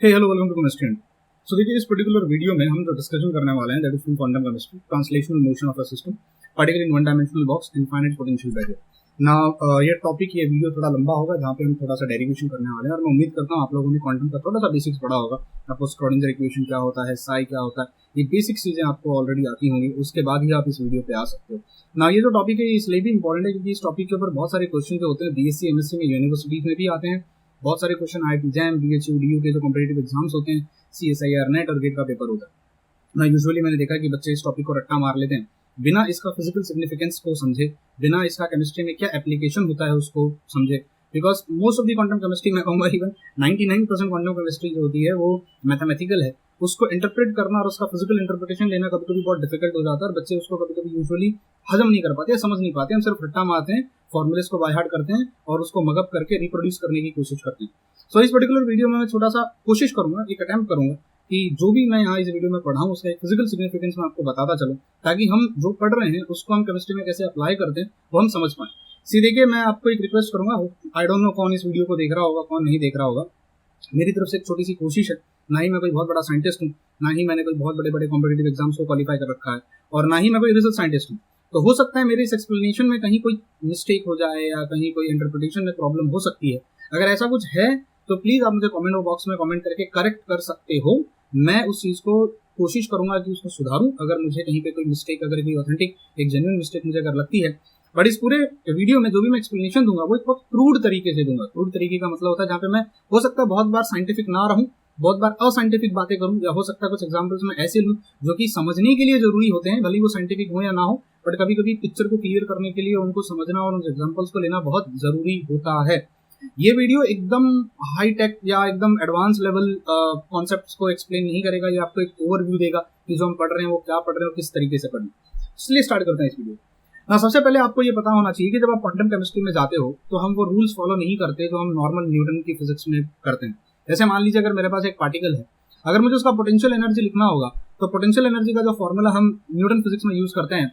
Hello welcome to chemistry. So देखिए, इस particular video में हम जो डिस्कशन करने वाले हैं that is from quantum chemistry, translational motion of a system particle in one dimensional box, infinite potential barrier. Now ये वीडियो थोड़ा लंबा होगा जहाँ पे हम थोड़ा सा डेरिवेशन करने वाले हैं, और मैं उम्मीद करता हूँ आप लोगों ने क्वांटम का थोड़ा सा बेसिक्स पढ़ा होगा। आपको स्क्रोडिंगर इक्वेशन क्या होता है, साई क्या होता है, ये बेसिक चीजें आपको ऑलरेडी आती होंगी, उसके बाद ही आप इस वीडियो पे आ सकते हो। ना ये जो टॉपिक है इसलिए भी इंपॉर्टेंट है क्योंकि इस टॉपिक के ऊपर बहुत सारे क्वेश्चन जो होते हैं बीएससी एमएससी में यूनिवर्सिटीज में भी आते हैं। बहुत सारे question IIT jam, BHU, DU के जो कॉम्पिटिटिव एग्जाम्स होते हैं, सीएसआईआर नेट और गेट का पेपर होता है ना। यूजुअली मैंने देखा कि बच्चे इस टॉपिक को रट्टा मार लेते हैं बिना इसका फिजिकल सिग्निफिकेंस को समझे, बिना इसका केमिस्ट्री में क्या एप्लीकेशन होता है उसको समझे। Because most of the quantum chemistry, मैं कहूँगा इवन 99% क्वांटम केमिस्ट्री जो होती है वो मैथमेटिकल है। उसको इंटरप्रेट करना और उसका फिजिकल इंटरप्रिटेशन लेना कभी कभी बहुत डिफिकल्ट हो जाता है, और बच्चे उसको कभी कभी यूजुअली हजम नहीं कर पाते, समझ नहीं पाते। हम सिर्फ रट्टा मारते हैं, फॉर्मुलेस को बाय हार्ट करते हैं और उसको मगअप करके रिप्रोड्यूस करने की कोशिश करते हैं। सो इस पर्टिकुलर वीडियो में मैं छोटा सा कोशिश करूंगा, एक अटेम्प्ट करूंगा कि जो भी मैं यहाँ इस वीडियो में पढ़ाऊँ उसका एक फिजिकल सिग्निफिकेंस मैं आपको बताता चलूँ, ताकि हम जो पढ़ रहे हैं उसको हम केमिस्ट्री में कैसे अप्लाई करते हैं वो हम समझ पाएं। सी देखिए, मैं आपको एक रिक्वेस्ट करूंगा, आई डोंट नो कौन इस वीडियो को देख रहा होगा कौन नहीं देख रहा होगा। मेरी तरफ से एक छोटी सी कोशिश है, ना ही मैं कोई बहुत बड़ा साइंटिस्ट हूँ, ना ही मैंने कोई बहुत बड़े बड़े कॉम्पिटिटिव एग्जाम्स को क्वालिफाई कर रखा है, और ना ही मैं कोई रिसर्च साइंटिस्ट हूँ। तो हो सकता है मेरे इस एक्सप्लेनेशन में कहीं कोई मिस्टेक हो जाए या कहीं कोई इंटरप्रिटेशन में प्रॉब्लम हो सकती है। अगर ऐसा कुछ है तो प्लीज आप मुझे कमेंट बॉक्स में कमेंट करके करेक्ट कर सकते हो। मैं उस चीज को कोशिश करूंगा कि उसको सुधारूं, अगर मुझे कहीं पे कोई मिस्टेक, अगर कोई ऑथेंटिक एक जेन्युइन मिस्टेक मुझे अगर लगती है। बट इस पूरे वीडियो में जो भी मैं एक्सप्लेनेशन दूंगा वो एक बहुत क्रूड तरीके से दूंगा। क्रूड तरीके का मतलब होता है जहाँ पे मैं हो सकता है बहुत बार साइंटिफिक ना रहूं, बहुत बार असाइंटिफिक बातें करूं, या हो सकता है कुछ एग्जाम्पल्स में ऐसे लूं जो कि समझने के लिए जरूरी होते हैं, भले वो साइंटिफिक हो या ना हो, बट कभी कभी पिक्चर को क्लियर करने के लिए उनको समझना और उन एग्जाम्पल्स को लेना बहुत जरूरी होता है। ये वीडियो एकदम हाई टेक या एकदम एडवांस लेवल कॉन्सेप्ट्स को एक्सप्लेन नहीं करेगा, ये आपको एक ओवरव्यू देगा कि जो हम पढ़ रहे हैं वो क्या पढ़ रहे हैं और किस तरीके से पढ़ रहे हैं। इसलिए स्टार्ट करते हैं इस वीडियो। हाँ, सबसे पहले आपको ये पता होना चाहिए कि जब आप क्वांटम केमिस्ट्री में जाते हो तो हम वो रूल्स फॉलो नहीं करते जो हम नॉर्मल न्यूटन की फिजिक्स में करते हैं। जैसे मान लीजिए अगर मेरे पास एक पार्टिकल है, अगर मुझे उसका पोटेंशियल एनर्जी लिखना होगा तो पोटेंशियल एनर्जी का जो फॉर्मूला हम न्यूटन फिजिक्स में यूज करते हैं,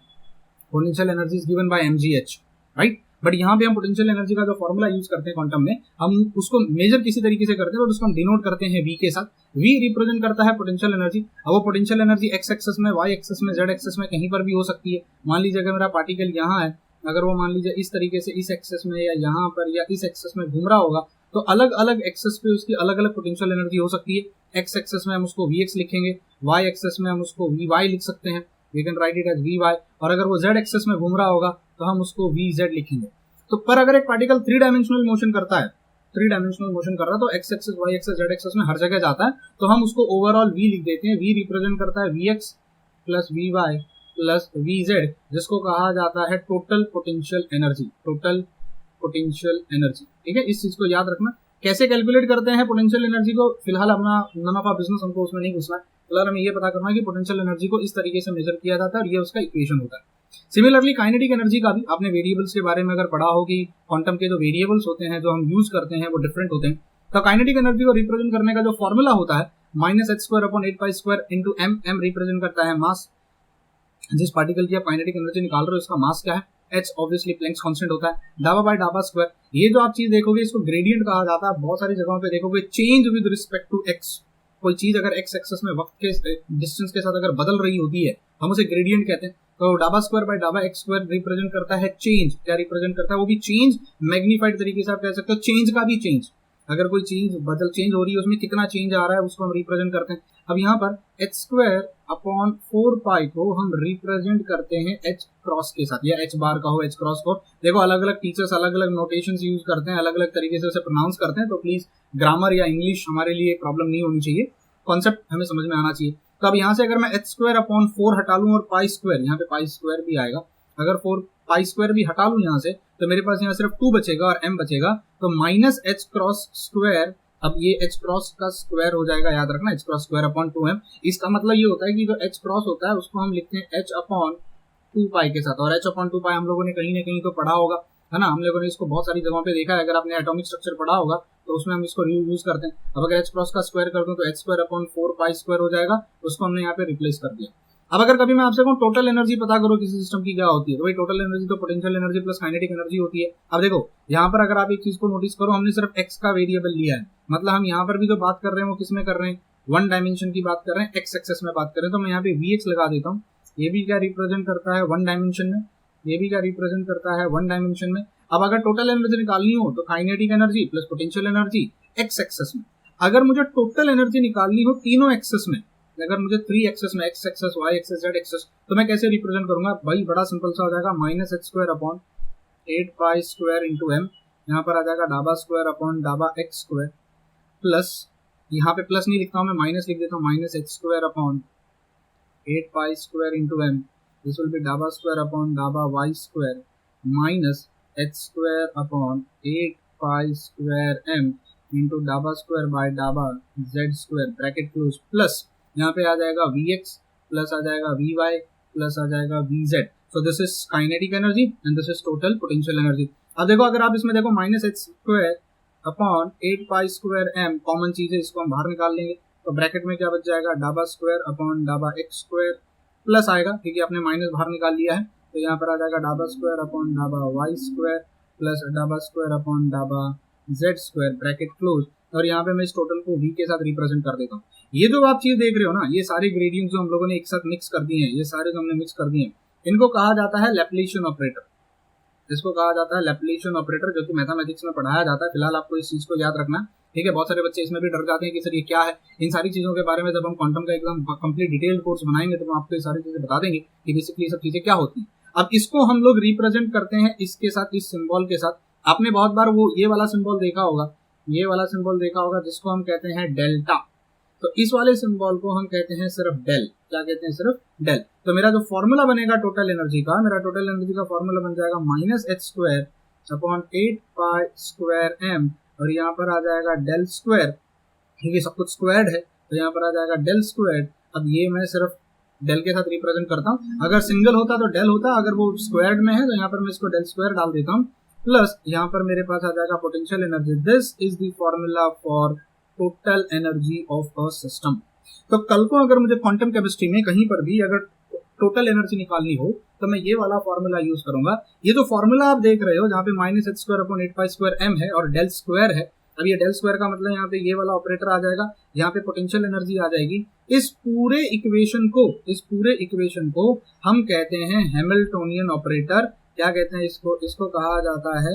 potential energy is given by mgh, right. But यहाँ पे हम पोटेंशियल एनर्जी का जो फॉर्मूला यूज करते हैं क्वांटम में, हम उसको मेजर किसी तरीके से करते हैं और उसको हम डिनोट करते हैं v के साथ। v रिप्रेजेंट करता है पोटेंशियल एनर्जी। अब वो पोटेंशियल एनर्जी x एक्सेस में, y एक्सेस में, z एक्सेस में कहीं पर भी हो सकती है। मान लीजिए अगर मेरा पार्टिकल यहाँ है, अगर वो मान लीजिए इस तरीके से इस एक्सेस में या यहाँ पर या इस एक्सेस में घूम रहा होगा, तो अलग अलग एक्सेस पे उसकी अलग अलग पोटेंशियल एनर्जी हो सकती है। x एक्सेस में हम उसको vx लिखेंगे, y एक्सेस में हम उसको vy लिख सकते हैं, we can write it as vy, और अगर वो z एक्सेस में घूम रहा होगा तो हम उसको vz लिखेंगे। तो पर अगर एक पार्टिकल 3 डायमेंशनल मोशन करता है, 3 डायमेंशनल मोशन कर रहा है तो x axis, y axis, z axis में हर जगह जाता है, तो हम उसको ओवरऑल v लिख देते हैं। v रिप्रेजेंट करता है vx plus vy plus vz, जिसको कहा जाता है total potential energy, total potential energy. ठीक है, इस चीज को याद रखना। कैसे कैलकुलेट करते हैं पोटेंशियल एनर्जी को, फिलहाल अपना नन ऑफ आवर बिजनेस, हमको उसमें नहीं घुसना है। फिलहाल हमें ये पता करना है कि पोटेंशियल एनर्जी को इस तरीके से मेजर किया जाता है और ये उसका इक्वेशन होता है। सिमिलरली काइनेटिक एनर्जी का भी आपने वेरिएबल्स के बारे में अगर पढ़ा हो कि क्वांटम के जो वेरिएबल्स होते हैं जो हम यूज करते हैं वो डिफरेंट होते हैं, तो काइनेटिक एनर्जी को रिप्रेजेंट करने का जो फॉर्मूला होता है -h²/8π² इंटू m रिप्रेजेंट करता है मास। जिस पार्टिकल की आप काइनेटिक एनर्जी निकाल रहे हो उसका मास क्या है, h ऑब्वियसली प्लैंक्स कांस्टेंट होता है, डाबा/डाबा²। ये जो आप चीज देखोगे इसको ग्रेडियंट कहा जाता है। बहुत सारी जगहों पे देखोगे change with respect to x, कोई चीज अगर x एक्सेस में वक्त के डिस्टेंस के साथ अगर बदल रही होती है हम उसे ग्रेडियंट कहते हैं। तो डाबा²/डाबा(x²) रिप्रेजेंट करता है चेंज। क्या रिप्रेजेंट करता है, वो भी चेंज मैग्नीफाइड तरीके से आप कह सकते हो, चेंज का भी चेंज। अगर कोई चीज चेंज हो रही है उसमें कितना चेंज आ रहा है उसको हम रिप्रेजेंट करते हैं। अब यहाँ पर h²/4π को हम रिप्रेजेंट करते हैं h क्रॉस के साथ, या h बार का हो, h क्रॉस को। देखो अलग अलग टीचर्स अलग अलग नोटेशंस यूज करते हैं, अलग अलग तरीके से उसे प्रोनाउंस करते हैं, तो प्लीज ग्रामर या इंग्लिश हमारे लिए प्रॉब्लम नहीं होनी चाहिए, कॉन्सेप्ट हमें समझ में आना चाहिए। तो अब यहाँ से अगर मैं h²/4 हटा लूं और π², यहाँ पे π² भी आएगा, अगर 4π² भी हटा लूं यहाँ से तो मेरे पास यहाँ सिर्फ 2 बचेगा और m बचेगा, तो -h क्रॉस स्क्वायर। अब ये h क्रॉस का स्क्वायर हो जाएगा, याद रखना, h क्रॉस स्क्वायर/2m। इसका मतलब ये होता है कि जो h क्रॉस होता है उसको हम लिखते हैं h/2π के साथ, और h/2π हम लोगों ने कहीं ना कहीं तो पढ़ा होगा, है ना। हम लोगों ने इसको बहुत सारी जगहों पे देखा है, अगर आपने एटॉमिक स्ट्रक्चर पढ़ा होगा तो उसमें हम इसको यूज करते हैं। अब अगर h क्रॉस का स्क्वायर कर दूं तो h²/4π² हो जाएगा, उसको हमने यहाँ पे रिप्लेस कर दिया। अब अगर कभी मैं आपसे कहूँ टोटल एनर्जी पता करो किसी सिस्टम की क्या होती है, तो भाई टोटल एनर्जी तो potential energy plus kinetic energy होती है। अब देखो यहाँ पर अगर आप एक चीज को नोटिस करो, हमने सिर्फ एक्स का वेरिएबल लिया है, मतलब हम यहाँ पर भी जो बात कर रहे हैं वो किस में कर रहे हैं, वन डायमेंशन की बात कर रहे हैं, एक्स एक्सेस में बात कर रहे हैं। तो मैं यहाँ पे वी एक्स लगा देता हूँ, ये भी क्या रिप्रेजेंट करता है वन डायमेंशन में, ये भी क्या रिप्रेजेंट करता है वन डायमेंशन में। अब अगर टोटल एनर्जी निकालनी हो तो kinetic energy plus potential energy x axis में। अगर मुझे टोटल एनर्जी निकालनी हो तीनों एक्सेस में, अगर मुझे 3 एक्सेस में x axis y axis z axis, तो मैं कैसे रिप्रेजेंट करूंगा भाई, बड़ा सिंपल सा हो जाएगा, minus H square upon 8 pi square into m, यहाँ पर आ जाएगा डाबा स्क्वायर अपॉन डाबा एक्स स्क्वायर, प्लस यहाँ पे प्लस नहीं लिखता हूँ मैं, माइनस लिख देता हूँ, minus H square upon 8 pi square into m, this will be डाबा स्क्वायर अपॉन डाबा y square minus H square upon 8 pi square m into डाबा स्क्वायर बाय डाबा z square bracket close, plus यहाँ पे आ जाएगा वी एक्स प्लस आ जाएगा वी वाई प्लस आ जाएगा V Z. So this is kinetic energy and this is total potential energy. अब देखो अगर आप इसमें देखो minus H square upon 8 pi square M common चीज है, इसको हम बाहर निकाल लेंगे, तो ब्रैकेट में क्या बच जाएगा, डाबा स्क्वायर अपॉन डाबा एक्स स्क्वायर प्लस आएगा क्योंकि आपने माइनस बाहर निकाल लिया है, तो यहाँ पर आ जाएगा डाबा स्क्वायर अपॉन डाबा वाई स्क्वायर प्लस डाबा स्क्वायर अपॉन डाबा जेड स्क्वायर ब्रैकेट क्लोज। और यहाँ पे मैं इस टोटल को वी के साथ रिप्रेजेंट कर देता हूँ। ये जो आप चीज देख रहे हो ना, ये सारे ग्रेडियंट जो हम लोगों ने एक साथ मिक्स कर दिए हैं, ये सारे जो हमने मिक्स कर दिए हैं, इनको कहा जाता है लैप्लेशियन ऑपरेटर, इसको कहा जाता है लैप्लेशियन ऑपरेटर, जो कि मैथमेटिक्स में पढ़ाया जाता है। फिलहाल आपको इस चीज को याद रखना, ठीक है। बहुत सारे बच्चे इसमें भी डर जाते हैं कि सर ये क्या है। इन सारी चीजों के बारे में जब हम क्वांटम का एकदम कंप्लीट डिटेल्ड कोर्स बनाएंगे तो हम आपको ये सारी चीजें बता देंगे कि बेसिकली ये सब चीजें क्या होती हैं। अब इसको हम लोग रिप्रेजेंट करते हैं इसके साथ, इस सिंबल के साथ। आपने बहुत बार वो ये वाला सिंबल देखा होगा, ये वाला सिंबल देखा होगा जिसको हम कहते हैं डेल्टा। तो इस वाले सिंबल को हम कहते हैं सिर्फ डेल, क्या कहते हैं, सिर्फ डेल। तो मेरा जो फॉर्मूला बनेगा टोटल एनर्जी का, मेरा टोटल एनर्जी का फॉर्मूला बन जाएगा minus H square upon 8 pi square m, और यहाँ पर आ जाएगा डेल स्क्वायर, क्योंकि सब कुछ स्क्वायर्ड है तो यहाँ पर आ जाएगा डेल स्क्वायर। अब ये मैं सिर्फ डेल के साथ रिप्रेजेंट करता हूँ, अगर सिंगल होता तो डेल होता, अगर वो स्क्वायर्ड में है तो यहाँ पर मैं इसको डेल स्क्वायर डाल देता हूँ, प्लस यहाँ पर मेरे पास आ जाएगा potential energy. This is the formula for total energy of a system. तो कल को अगर मुझे क्वांटम केमिस्ट्री में कहीं पर भी अगर टोटल एनर्जी निकालनी हो तो मैं ये वाला फॉर्मूला यूज करूंगा। ये जो फॉर्मूला आप देख रहे हो जहाँ पे minus H square upon 8 pi square m है और डेल स्क्वायर है, अब ये डेल स्क्वायर का मतलब यहाँ पे ये वाला ऑपरेटर आ जाएगा, यहाँ पे पोटेंशियल एनर्जी आ जाएगी। इस पूरे इक्वेशन को हम कहते हैं हैमिल्टोनियन ऑपरेटर। क्या कहते हैं इसको, इसको कहा जाता है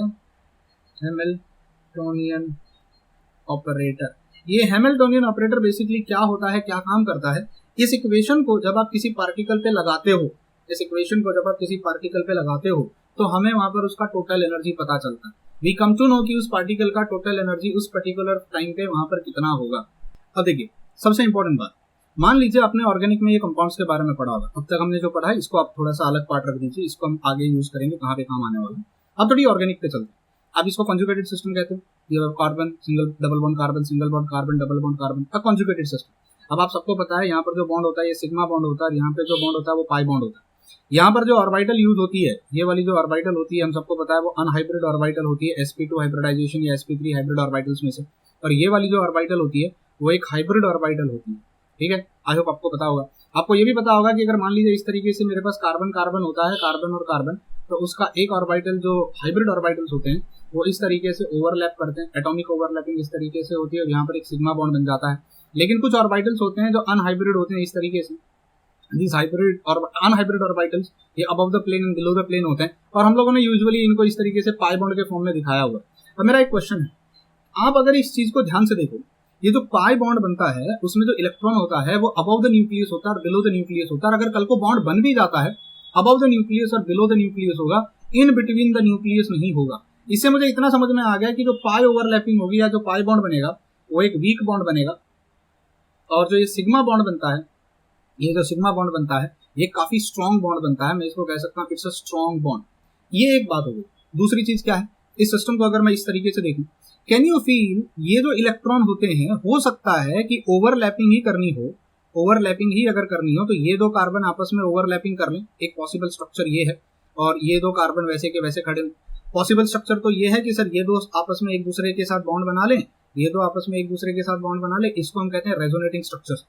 हैमिल्टोनियन ऑपरेटर। ये हैमिल्टोनियन ऑपरेटर बेसिकली क्या होता है, क्या काम करता है, इस इक्वेशन को जब आप किसी पार्टिकल पे लगाते हो, इस इक्वेशन को जब आप किसी पार्टिकल पे लगाते हो तो हमें वहां पर उसका टोटल एनर्जी पता चलता है। वी कम टू नो कि उस पार्टिकल का टोटल एनर्जी उस पर्टिकुलर टाइम पे वहां पर कितना होगा। अब देखिए सबसे इंपॉर्टेंट बात, मान लीजिए आपने ऑर्गेनिक में ये कंपाउंड्स के बारे में पढ़ा होगा, अब तक हमने जो पढ़ा है इसको आप थोड़ा सा अलग पार्ट रख दीजिए, इसको हम आगे यूज करेंगे कहाँ पे काम आने वाला है। अब थोड़ी ऑर्गेनिक पे चलते हैं। आप इसको कॉन्जुगेटेड सिस्टम कहते हो, carbon single double bond carbon single bond carbon double bond carbon का कॉन्जुगेटेड सिस्टम। अब आप सबको पता है यहाँ पर जो बॉन्ड होता है ये सिग्मा बॉन्ड होता है, यहाँ पे जो बॉन्ड होता है वो पाई बॉन्ड होता है। यहाँ पर जो ऑर्बिटल यूज होती है, ये वाली जो ऑर्बिटल होती है हम सबको पता है वो अनहाइब्रिड ऑर्बिटल होती है, sp2 हाइब्रिडाइजेशन या sp3 हाइब्रिड ऑर्बिटल्स में से। और ये वाली जो ऑर्बिटल होती है वो एक हाइब्रिड ऑर्बिटल होती है, ठीक है। आई होप आपको पता होगा। आपको ये भी पता होगा कि अगर मान लीजिए इस तरीके से मेरे पास कार्बन कार्बन होता है, कार्बन और कार्बन, तो उसका एक ऑर्बिटल जो हाइब्रिड ऑर्बिटल्स होते हैं वो इस तरीके से ओवरलैप करते हैं, एटॉमिक ओवरलैपिंग इस तरीके से होती है और यहाँ पर एक सिग्मा बॉन्ड बन जाता है। लेकिन कुछ ऑर्बिटल्स होते हैं जो अनहाइब्रिड होते हैं इस तरीके से, these hybrid और अनहाइब्रिड ऑर्बिटल्स ये above the plane and below the plane होते हैं और हम लोगों ने यूजुअली इनको इस तरीके से पाई बॉन्ड के फॉर्म में दिखाया हुआ है। अब मेरा एक क्वेश्चन है, आप अगर इस चीज को ध्यान से देखो, ये जो पाई बॉन्ड बनता है उसमें जो इलेक्ट्रॉन होता है वो अबव द न्यूक्लियस होता है और बिलो द न्यूक्लियस होता है। अगर कल को बॉन्ड बन भी जाता है, अबव द न्यूक्लियस और बिलो द न्यूक्लियस होगा, इन बिटवीन द न्यूक्लियस नहीं होगा। इससे मुझे इतना समझ में आ गया कि जो पाई ओवरलैपिंग होगी या जो पाई बॉन्ड बनेगा वो एक वीक बॉन्ड बनेगा, और जो ये सिग्मा बॉन्ड बनता है, ये जो सिग्मा बॉन्ड बनता है ये काफी स्ट्रॉन्ग बॉन्ड बनता है। मैं इसको कह सकता हूँ इट्स अ स्ट्रॉन्ग बॉन्ड। ये एक बात हो गई। दूसरी चीज क्या है, इस सिस्टम को अगर मैं इस तरीके से देखूं, कैन यू फील ये जो इलेक्ट्रॉन होते हैं, हो सकता है कि ओवरलैपिंग ही करनी हो, ओवरलैपिंग ही अगर करनी हो तो ये दो कार्बन आपस में ओवरलैपिंग कर लें, एक पॉसिबल स्ट्रक्चर ये है, और ये दो कार्बन वैसे के वैसे खड़े। पॉसिबल स्ट्रक्चर तो ये है कि सर ये दो आपस में एक दूसरे के साथ बॉन्ड बना लें, ये दो आपस में एक दूसरे के साथ बॉन्ड बना ले, इसको हम कहते हैं रेजोनेटिंग स्ट्रक्चर।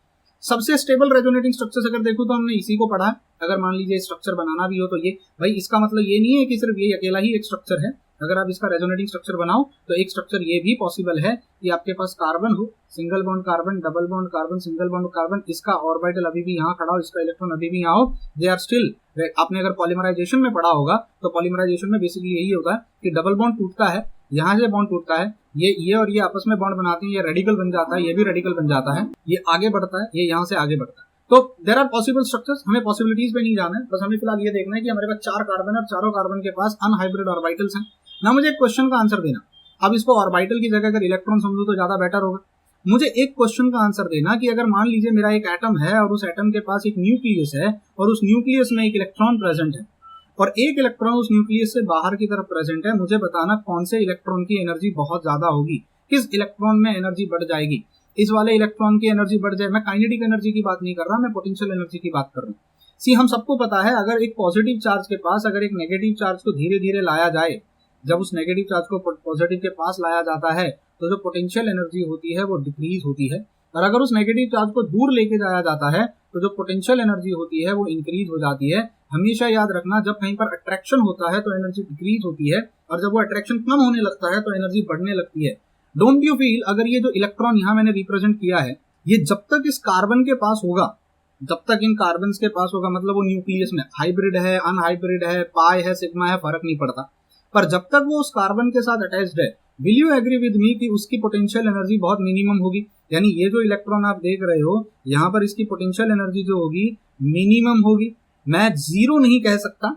सबसे स्टेबल रेजोनेटिंग स्ट्रक्चर अगर देखो तो हमने इसी को पढ़ा है। अगर मान लीजिए स्ट्रक्चर बनाना भी हो तो ये भाई इसका मतलब ये नहीं है कि सिर्फ ये अकेला ही एक स्ट्रक्चर है। अगर आप इसका रेजोनेटिंग स्ट्रक्चर बनाओ तो एक स्ट्रक्चर ये भी पॉसिबल है कि आपके पास कार्बन हो, single bond carbon, double bond carbon, single bond carbon, इसका ऑर्बिटल अभी भी यहाँ खड़ा हो, इसका इलेक्ट्रॉन अभी भी यहाँ हो, दे आर स्टिल। आपने अगर पॉलीमराइजेशन में पढ़ा होगा तो पॉलीमराइजेशन में बेसिकली यही होता है कि डबल बॉन्ड टूटता है, यहाँ से बॉन्ड टूटता है, ये और ये आपस में बॉन्ड बनाते हैं, ये रेडिकल बन जाता है, ये भी रेडिकल बन जाता है, ये आगे बढ़ता है, ये यहाँ से आगे बढ़ता है। तो देयर आर पॉसिबल स्ट्रक्चर्स, हमें पॉसिबिलिटीज पे नहीं जाना है, बस हमें फिलहाल ये देखना है कि हमारे पास 4 कार्बन और चारों कार्बन के पास अनहाइब्रिड ऑर्बिटल्स हैं ना। मुझे एक क्वेश्चन का आंसर देना, अब इसको ऑर्बिटल की जगह अगर इलेक्ट्रॉन समझो तो ज्यादा बेटर होगा। मुझे एक क्वेश्चन का आंसर देना कि अगर मान लीजिए मेरा एक एटम है और उस एटम के पास एक न्यूक्लियस है और उस न्यूक्लियस में एक इलेक्ट्रॉन प्रेजेंट है और एक इलेक्ट्रॉन उस न्यूक्लियस से बाहर की तरफ प्रेजेंट है, मुझे बताना कौन से इलेक्ट्रॉन की एनर्जी बहुत ज्यादा होगी, किस इलेक्ट्रॉन में एनर्जी बढ़ जाएगी, इस वाले इलेक्ट्रॉन की एनर्जी बढ़ जाए। मैं काइनेटिक एनर्जी की बात नहीं कर रहा, मैं पोटेंशियल एनर्जी की बात कर रहा हूँ। सी हम सबको पता है अगर एक पॉजिटिव चार्ज के पास अगर एक नेगेटिव चार्ज को धीरे धीरे लाया जाए, जब उस नेगेटिव चार्ज को पॉजिटिव के पास लाया जाता है तो जो पोटेंशियल एनर्जी होती है वो डिक्रीज होती है, और अगर उस नेगेटिव चार्ज को दूर लेके जाया जाता है तो जो पोटेंशियल एनर्जी होती है वो इंक्रीज हो जाती है। हमेशा याद रखना, जब कहीं पर अट्रैक्शन होता है तो एनर्जी डिक्रीज होती है, और जब वो अट्रैक्शन कम होने लगता है तो एनर्जी बढ़ने लगती है। डोंट यू फील, अगर ये जो इलेक्ट्रॉन यहाँ मैंने रिप्रेजेंट किया है, ये जब तक इस कार्बन के पास होगा, जब तक इन कार्बन के पास होगा, मतलब वो न्यूक्लियस में हाइब्रिड है, अनहाइब्रिड है, पाई है, सिग्मा है, फर्क नहीं पड़ता, पर जब तक वो उस कार्बन के साथ अटैच्ड है, will you agree with me कि उसकी पोटेंशियल एनर्जी बहुत मिनिमम होगी। यानी ये जो इलेक्ट्रॉन आप देख रहे हो यहाँ पर, इसकी पोटेंशियल एनर्जी जो होगी मिनिमम होगी। मैं जीरो नहीं कह सकता,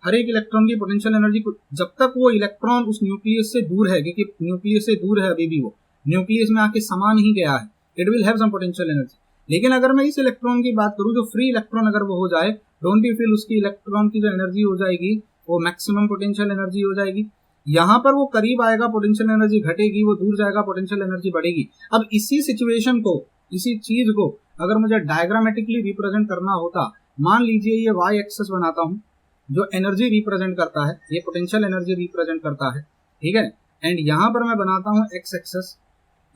हर एक इलेक्ट्रॉन की पोटेंशियल एनर्जी जब तक वो इलेक्ट्रॉन उस न्यूक्लियस से दूर है, क्योंकि न्यूक्लियस से दूर है अभी भी, वो न्यूक्लियस में आके समा नहीं गया है, it will have some potential energy. लेकिन अगर मैं इस इलेक्ट्रॉन की बात करूं जो फ्री इलेक्ट्रॉन अगर वो हो जाए, डोंट यू फील उसकी इलेक्ट्रॉन की जो एनर्जी हो जाएगी वो मैक्सिमम पोटेंशियल एनर्जी हो जाएगी। यहाँ पर वो करीब आएगा, पोटेंशियल एनर्जी घटेगी, वो दूर जाएगा, पोटेंशियल एनर्जी बढ़ेगी। अब इसी सिचुएशन को, इसी चीज को अगर मुझे डायग्रामेटिकली रिप्रेजेंट करना होता, मान लीजिए ये वाई एक्सेस बनाता हूँ जो एनर्जी रिप्रेजेंट करता है, ये पोटेंशियल एनर्जी रिप्रेजेंट करता है, ठीक है, एंड यहाँ पर मैं बनाता हूँ एक्स एक्सेस,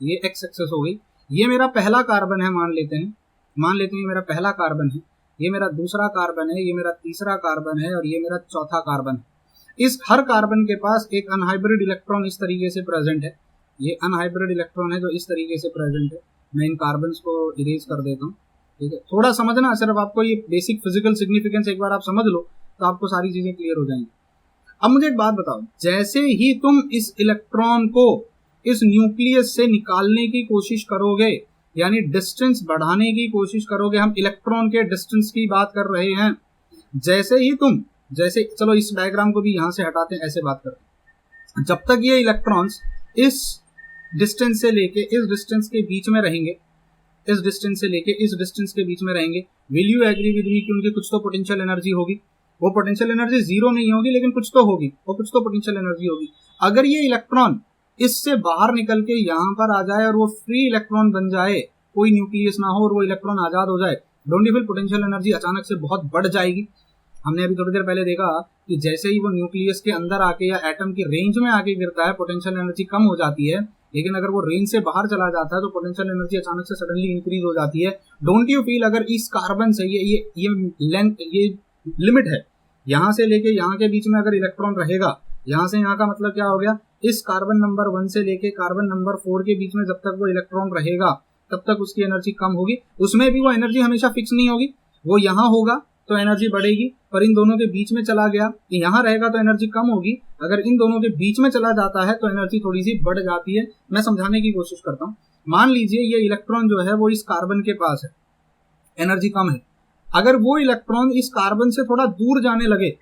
ये एक्स एक्सेस हो गई, ये मेरा पहला कार्बन है, मान लेते हैं ये मेरा पहला कार्बन है, ये मेरा दूसरा कार्बन है, ये मेरा तीसरा कार्बन है और ये मेरा चौथा कार्बन है। इस हर कार्बन के पास एक अनहाइब्रिड इलेक्ट्रॉन इस तरीके से प्रेजेंट है, ये अनहाइब्रिड इलेक्ट्रॉन है जो इस तरीके से प्रेजेंट है। मैं इन कार्बन्स को इरेज कर देता हूँ, ठीक है, थोड़ा समझना, सिर्फ आपको ये बेसिक फिजिकल सिग्निफिकेंस एक बार आप समझ लो तो आपको सारी चीजें क्लियर हो जाएंगी। अब मुझे एक बात बताओ, जैसे ही तुम इस इलेक्ट्रॉन को इस न्यूक्लियस से निकालने की कोशिश करोगे, यानी डिस्टेंस बढ़ाने की कोशिश करोगे, हम इलेक्ट्रॉन के डिस्टेंस की बात कर रहे हैं, जैसे ही तुम, जैसे चलो इस डायग्राम को भी यहां से हटाते हैं, ऐसे बात करते हैं, जब तक ये इलेक्ट्रॉन्स इस डिस्टेंस से लेके इस डिस्टेंस के बीच में रहेंगे, इस डिस्टेंस से लेके इस डिस्टेंस के बीच में रहेंगे, will you agree with me कि उनकी कुछ तो पोटेंशियल एनर्जी होगी। वो पोटेंशियल एनर्जी जीरो नहीं होगी लेकिन कुछ तो होगी, वो कुछ तो पोटेंशियल एनर्जी होगी। अगर ये इलेक्ट्रॉन इससे बाहर निकल के यहाँ पर आ जाए और वो फ्री इलेक्ट्रॉन बन जाए, कोई न्यूक्लियस ना हो और वो इलेक्ट्रॉन आजाद हो जाए, don't you feel potential energy अचानक से बहुत बढ़ जाएगी। हमने अभी थोड़ी देर पहले देखा कि जैसे ही वो न्यूक्लियस के अंदर आके या एटम की रेंज में आके गिरता है, पोटेंशियल एनर्जी कम हो जाती है, लेकिन अगर वो रेंज से बाहर चला जाता है तो पोटेंशियल एनर्जी अचानक से सडनली इंक्रीज हो जाती है। डोंट यू फील, अगर इस कार्बन से ये लेंथ, ये लिमिट है, यहाँ से लेके यहाँ के बीच में अगर इलेक्ट्रॉन रहेगा, यहाँ से यहाँ का मतलब क्या हो गया, इस कार्बन नंबर 1 से लेके कार्बन नंबर 4 के बीच में जब तक वो इलेक्ट्रॉन रहेगा तब तक उसकी एनर्जी कम होगी। उसमें भी वो एनर्जी हमेशा फिक्स नहीं होगी, वो यहाँ होगा तो एनर्जी बढ़ेगी, पर इन दोनों के बीच में चला गया, यहाँ रहेगा तो एनर्जी कम होगी, अगर इन दोनों के बीच में चला जाता है तो एनर्जी थोड़ी सी बढ़ जाती है। मैं समझाने की कोशिश करता हूँ। मान लीजिए ये इलेक्ट्रॉन जो है वो इस कार्बन के पास है, एनर्जी कम है, अगर वो इलेक्ट्रॉन इस कार्बन से थोड़ा दूर जाने लगे,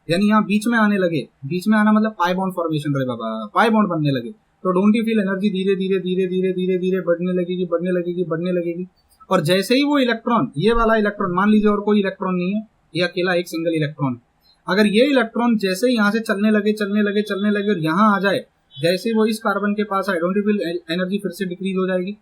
यानी यहाँ बीच में आने लगे, बीच में आना मतलब पाई बॉन्ड फॉर्मेशन रहे बाबा, पाई बॉन्ड बनने लगे, तो डोंट यू फील एनर्जी धीरे धीरे धीरे धीरे धीरे धीरे बढ़ने लगेगी, बढ़ने लगेगी, बढ़ने लगेगी। और जैसे ही वो इलेक्ट्रॉन, ये वाला इलेक्ट्रॉन, मान लीजिए और कोई इलेक्ट्रॉन नहीं है, ये अकेला एक सिंगल इलेक्ट्रॉन, अगर ये इलेक्ट्रॉन जैसे ही यहाँ से चलने लगे चलने लगे चलने लगे और यहाँ आ जाए, जैसे ही वो इस कार्बन के पास आए, डोंट यू फील एनर्जी फिर से डिक्रीज हो जाएगी।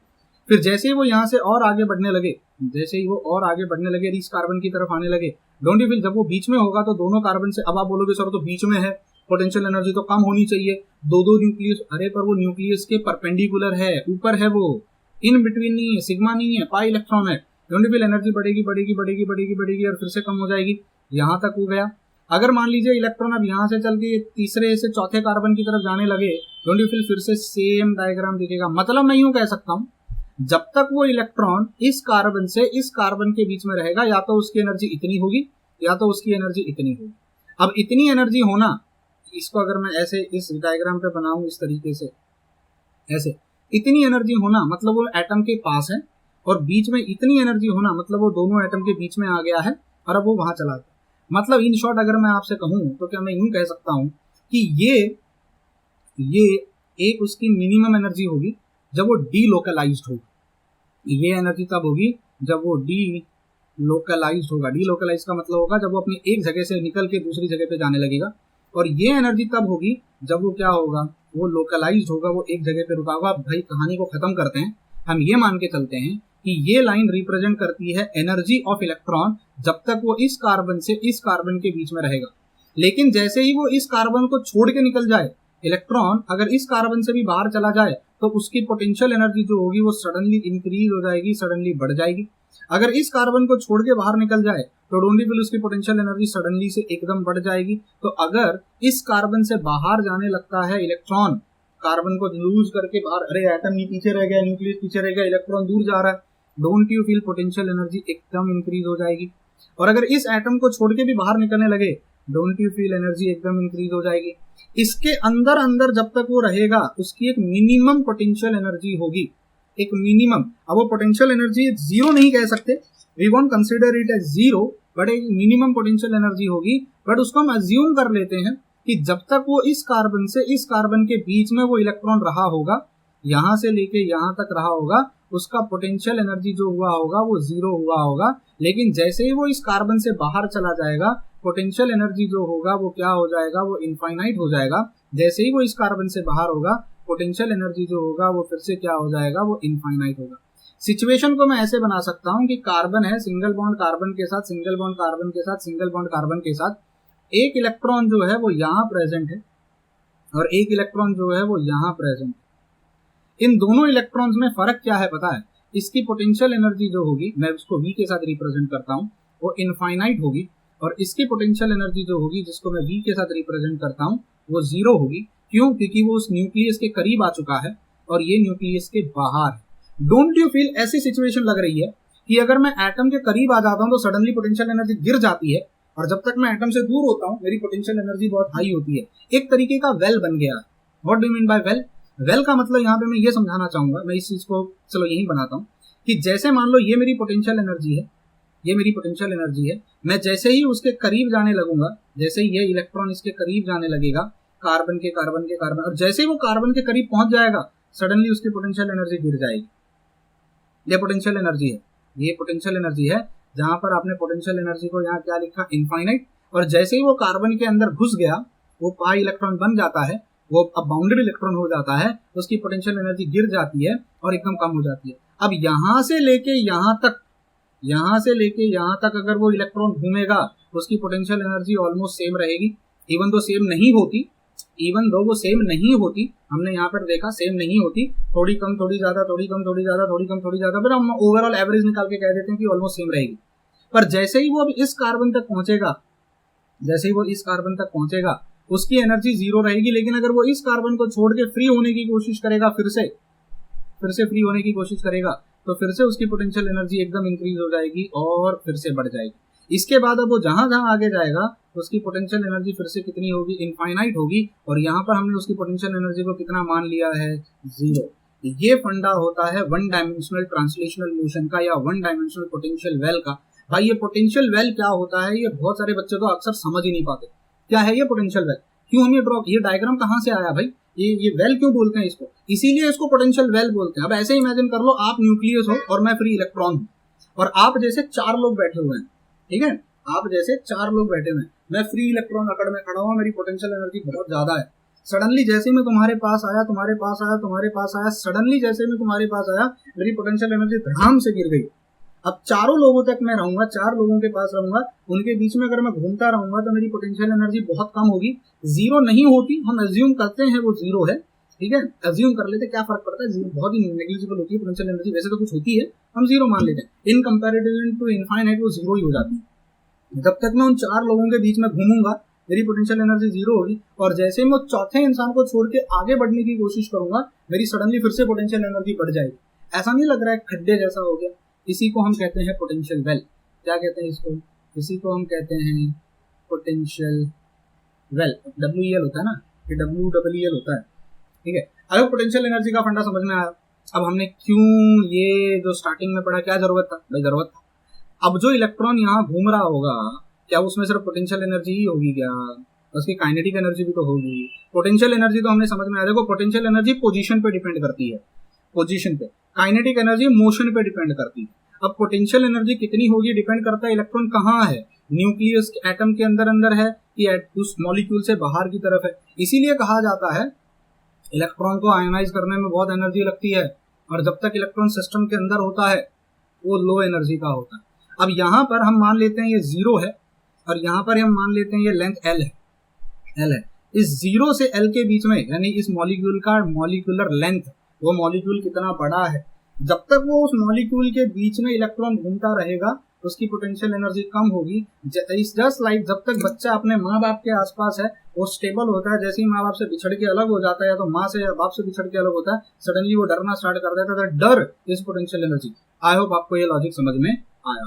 फिर जैसे ही वो यहाँ से और आगे बढ़ने लगे, जैसे ही वो और आगे बढ़ने लगे, इस कार्बन की तरफ आने लगे, डोंट यू फील जब वो बीच में होगा तो दोनों कार्बन से, अब आप बोलोगे सर तो बीच में है, पोटेंशियल एनर्जी तो कम होनी चाहिए, दो न्यूक्लियस, अरे पर वो न्यूक्लियस के परपेंडिकुलर है, ऊपर है, वो इन बिटवीन नहीं है, सिग्मा नहीं है, पाई इलेक्ट्रॉन है, डोंट यू फील एनर्जी बढ़ेगी बढ़ेगी बढ़ेगी बढ़ेगी बढ़ेगी और फिर से कम हो जाएगी, यहाँ तक हो गया। अगर मान लीजिए इलेक्ट्रॉन अब यहाँ से चल के तीसरे से चौथे कार्बन की तरफ जाने लगे, डोंट यू फील फिर से सेम डायग्राम दिखेगा। मतलब मैं यूं कह सकता हूं, जब तक वो इलेक्ट्रॉन इस कार्बन से इस कार्बन के बीच में रहेगा, या तो उसकी एनर्जी इतनी होगी या तो उसकी एनर्जी इतनी होगी। अब इतनी एनर्जी होना, इसको अगर मैं ऐसे इस डायग्राम पे बनाऊं इस तरीके से, ऐसे इतनी एनर्जी होना मतलब वो एटम के पास है, और बीच में इतनी एनर्जी होना मतलब वो दोनों एटम के बीच में आ गया है और अब वो वहां चला गया। मतलब इन शॉर्ट अगर मैं आपसे कहूं तो क्या मैं यूं कह सकता हूं कि ये एक उसकी मिनिमम एनर्जी होगी जब वो डीलोकलाइज्ड होगी। ये एनर्जी तब होगी जब वो डीलोकलाइज्ड होगा। डीलोकलाइज का मतलब होगा जब वो अपनी एक जगह से निकल के दूसरी जगह पे जाने लगेगा, और ये एनर्जी तब होगी जब वो क्या होगा, वो लोकलाइज्ड होगा, वो एक जगह पे रुका होगा। अब भाई कहानी को खत्म करते हैं, हम ये मान के चलते हैं कि ये लाइन रिप्रेजेंट करती है एनर्जी ऑफ इलेक्ट्रॉन जब तक वो इस कार्बन से इस कार्बन के बीच में रहेगा। लेकिन जैसे ही वो इस कार्बन को छोड़ के निकल जाए, इलेक्ट्रॉन अगर इस कार्बन से भी बाहर चला जाए तो उसकी पोटेंशियल एनर्जी जो होगी वो सडनली इंक्रीज हो जाएगी, सडनली बढ़ जाएगी। अगर इस कार्बन को छोड़ के बाहर निकल जाए तो डोंट यू फील उसकी पोटेंशियल एनर्जी सडनली से एकदम बढ़ जाएगी। तो अगर इस कार्बन से बाहर जाने लगता है इलेक्ट्रॉन, कार्बन को लूज करके बाहर, अरे एटम ही पीछे रह गया, न्यूक्लियस पीछे रह गया, इलेक्ट्रॉन दूर जा रहा है, don't you feel potential energy एकदम इंक्रीज हो जाएगी। और अगर इस एटम को छोड़ के भी बाहर निकलने लगे, डोंट यू फील एनर्जी एकदम इंक्रीज हो जाएगी। इसके अंदर अंदर जब तक वो रहेगा उसकी एक मिनिमम पोटेंशियल एनर्जी होगी, एक मिनिमम। अब वो पोटेंशियल एनर्जी जीरो नहीं कह सकते, we won't consider it as zero, but एक मिनिमम पोटेंशियल एनर्जी होगी। बट उसको हम अज्यूम कर लेते हैं कि जब तक वो इस कार्बन से इस कार्बन के बीच में वो इलेक्ट्रॉन रहा होगा, यहां से लेके यहां तक रहा होगा, उसका पोटेंशियल एनर्जी जो हुआ होगा वो जीरो हुआ होगा। लेकिन जैसे ही वो इस कार्बन से बाहर चला जाएगा, पोटेंशियल एनर्जी जो होगा वो क्या हो जाएगा, वो इनफाइनाइट हो जाएगा। जैसे ही वो इस कार्बन से बाहर होगा, पोटेंशियल एनर्जी जो होगा वो फिर से क्या हो जाएगा, वो इनफाइनाइट होगा। सिचुएशन को मैं ऐसे बना सकता हूं कि कार्बन है, सिंगल बॉन्ड कार्बन के साथ, सिंगल बॉन्ड कार्बन के साथ, सिंगल बॉन्ड कार्बन के साथ, एक इलेक्ट्रॉन जो है वो यहाँ प्रेजेंट है और एक इलेक्ट्रॉन जो है वो यहाँ प्रेजेंट है। इन दोनों इलेक्ट्रॉन्स में फर्क क्या है पता है? इसकी पोटेंशियल एनर्जी जो होगी, मैं उसको V के साथ रिप्रेजेंट करता हूँ, वो इनफाइनाइट होगी, और इसकी पोटेंशियल एनर्जी जो होगी जिसको मैं V के साथ रिप्रेजेंट करता हूँ वो जीरो होगी। क्यों? क्योंकि वो उस न्यूक्लियस के करीब आ चुका है और ये न्यूक्लियस के बाहर है। डोंट यू फील ऐसी सिचुएशन लग रही है कि अगर मैं एटम के करीब आ जाता हूँ तो सडनली पोटेंशियल एनर्जी गिर जाती है, और जब तक मैं एटम से दूर होता हूँ मेरी पोटेंशियल एनर्जी बहुत हाई होती है। एक तरीके का वेल बन गया। What do you mean by well? Well का मतलब यहाँ पे मैं ये समझाना चाहूंगा, मैं इस चीज को चलो यही बनाता हूँ कि जैसे मान लो ये मेरी पोटेंशियल एनर्जी है, ये मेरी पोटेंशियल एनर्जी है, मैं जैसे ही उसके करीब जाने लगूंगा, जैसे ही ये इलेक्ट्रॉन इसके करीब जाने लगेगा, कार्बन के कार्बन के कार्बन, और जैसे ही वो कार्बन के करीब पहुंच जाएगा सडनली उसकी पोटेंशियल एनर्जी गिर जाएगी। ये पोटेंशियल एनर्जी है, ये पोटेंशियल एनर्जी है। जहां पर आपने पोटेंशियल एनर्जी को यहाँ क्या लिखा, इनफाइनाइट, और जैसे ही वो कार्बन के अंदर घुस गया वो पाई इलेक्ट्रॉन बन जाता है, वो अब बाउंडेड इलेक्ट्रॉन हो जाता है, उसकी पोटेंशियल एनर्जी गिर जाती है और एकदम कम हो जाती है। अब यहां से लेके यहां तक, यहां से लेके यहां तक अगर वो इलेक्ट्रॉन घूमेगा उसकी पोटेंशियल एनर्जी ऑलमोस्ट सेम रहेगी। इवन दो सेम नहीं होती, इवन दो वो सेम नहीं होती, हमने यहाँ पर देखा सेम नहीं होती, थोड़ी कम थोड़ी ज्यादा, थोड़ी कम थोड़ी ज्यादा, थोड़ी कम थोड़ी ज्यादा, फिर हम ओवरऑल एवरेज निकाल के कह देते हैं कि ऑलमोस्ट सेम रहेगी। पर जैसे ही वो अब इस कार्बन तक पहुंचेगा, जैसे ही वो इस कार्बन तक पहुंचेगा उसकी एनर्जी जीरो रहेगी। लेकिन अगर वो इस कार्बन को छोड़ के फ्री होने की कोशिश करेगा, फिर से फ्री होने की कोशिश करेगा, तो फिर से उसकी पोटेंशियल एनर्जी एकदम इंक्रीज हो जाएगी और फिर से बढ़ जाएगी। इसके बाद अब वो जहां जहां आगे जाएगा उसकी पोटेंशियल एनर्जी फिर से कितनी होगी, इनफाइनाइट होगी, और यहाँ पर हमने उसकी पोटेंशियल एनर्जी को कितना मान लिया है, जीरो। ये फंडा होता है वन डायमेंशनल ट्रांसलेशनल मोशन का या वन डायमेंशनल पोटेंशियल वेल का। भाई ये पोटेंशियल वेल क्या होता है, ये बहुत सारे बच्चे तो अक्सर समझ ही नहीं पाते। क्या है ये पोटेंशियल वेल? क्यों हम ये डायग्राम कहाँ से आया भाई? ये वेल क्यों बोलते हैं इसको? इसीलिए इसको पोटेंशियल वेल बोलते हैं। अब ऐसे इमेजिन कर लो, आप न्यूक्लियस हो और मैं फ्री इलेक्ट्रॉन हूँ, और आप जैसे चार लोग बैठे हुए हैं, ठीक है, आप जैसे चार लोग बैठे हुए हैं, मैं फ्री इलेक्ट्रॉन अकड़ में खड़ा हुआ, मेरी पोटेंशियल एनर्जी बहुत ज्यादा है। सडनली जैसे मैं तुम्हारे पास आया, तुम्हारे पास आया, तुम्हारे पास आया, सडनली जैसे मैं तुम्हारे पास आया, मेरी पोटेंशियल एनर्जी धड़ाम से गिर गई। अब चारों लोगों तक मैं रहूंगा, चार लोगों के पास रहूंगा, उनके बीच में अगर मैं घूमता रहूंगा तो मेरी पोटेंशियल एनर्जी बहुत कम होगी, जीरो नहीं होती, हम एज्यूम करते हैं वो जीरो है, ठीक है, अज्यूम कर लेते क्या फर्क पड़ता है, बहुत ही नेग्लिजिबल होती है पोटेंशियल एनर्जी, वैसे तो कुछ होती है, हम जीरो मान लेते हैं। इन कंपैरेटिव टू इनफाइनाइट वो जीरो ही हो जाती है। जब तक मैं उन चार लोगों के बीच में घूमूंगा मेरी पोटेंशियल एनर्जी जीरो होगी, और जैसे ही मैं चौथे इंसान को छोड़ के आगे बढ़ने की कोशिश करूंगा मेरी सडनली फिर से पोटेंशियल एनर्जी बढ़ जाएगी। ऐसा नहीं लग रहा है खड्डे जैसा हो गया? इसी को हम कहते हैं पोटेंशियल वेल। क्या कहते हैं इसको? इसी को हम कहते हैं पोटेंशियल वेल। WEL होता है ना, ये WEEL होता है। ठीक है, अगर पोटेंशियल एनर्जी का फंडा समझ में आया, अब हमने क्यों ये जो स्टार्टिंग में पढ़ा, क्या जरूरत था भाई? जरूरत था। अब जो इलेक्ट्रॉन यहाँ घूम रहा होगा क्या उसमें सिर्फ पोटेंशियल एनर्जी ही होगी क्या? उसकी काइनेटिक एनर्जी भी तो होगी। पोटेंशियल एनर्जी तो हमने समझ में आया, देखो पोटेंशियल एनर्जी पोजीशन पे डिपेंड करती है, पोजीशन पे। काइनेटिक एनर्जी मोशन पे डिपेंड करती है। अब पोटेंशियल एनर्जी कितनी होगी डिपेंड करता है इलेक्ट्रॉन कहाँ है, न्यूक्लियस एटम के अंदर है कि उस मॉलिक्यूल से बाहर की तरफ है। इसीलिए कहा जाता है इलेक्ट्रॉन को आयोनाइज करने में बहुत एनर्जी लगती है, और जब तक इलेक्ट्रॉन सिस्टम के अंदर होता है वो लो एनर्जी का होता है। अब यहाँ पर हम मान लेते हैं ये जीरो है, और यहाँ पर हम मान लेते हैं ये लेंथ L है। इस जीरो से L के बीच में यानी इस मॉलिक्यूल का मॉलिक्यूलर लेंथ, वो मॉलिक्यूल कितना बड़ा है, जब तक वो उस मॉलिक्यूल के बीच में इलेक्ट्रॉन घूमता रहेगा उसकी पोटेंशियल एनर्जी कम होगी। जस्ट लाइक जब तक बच्चा अपने माँ बाप के आसपास है वो स्टेबल होता है, जैसे ही माँ बाप से बिछड़ के अलग हो जाता है या तो माँ से या बाप से बिछड़ के अलग होता है, सडनली वो डरना स्टार्ट कर देता है। डर is potential energy. I hope आपको ये लॉजिक समझ में आया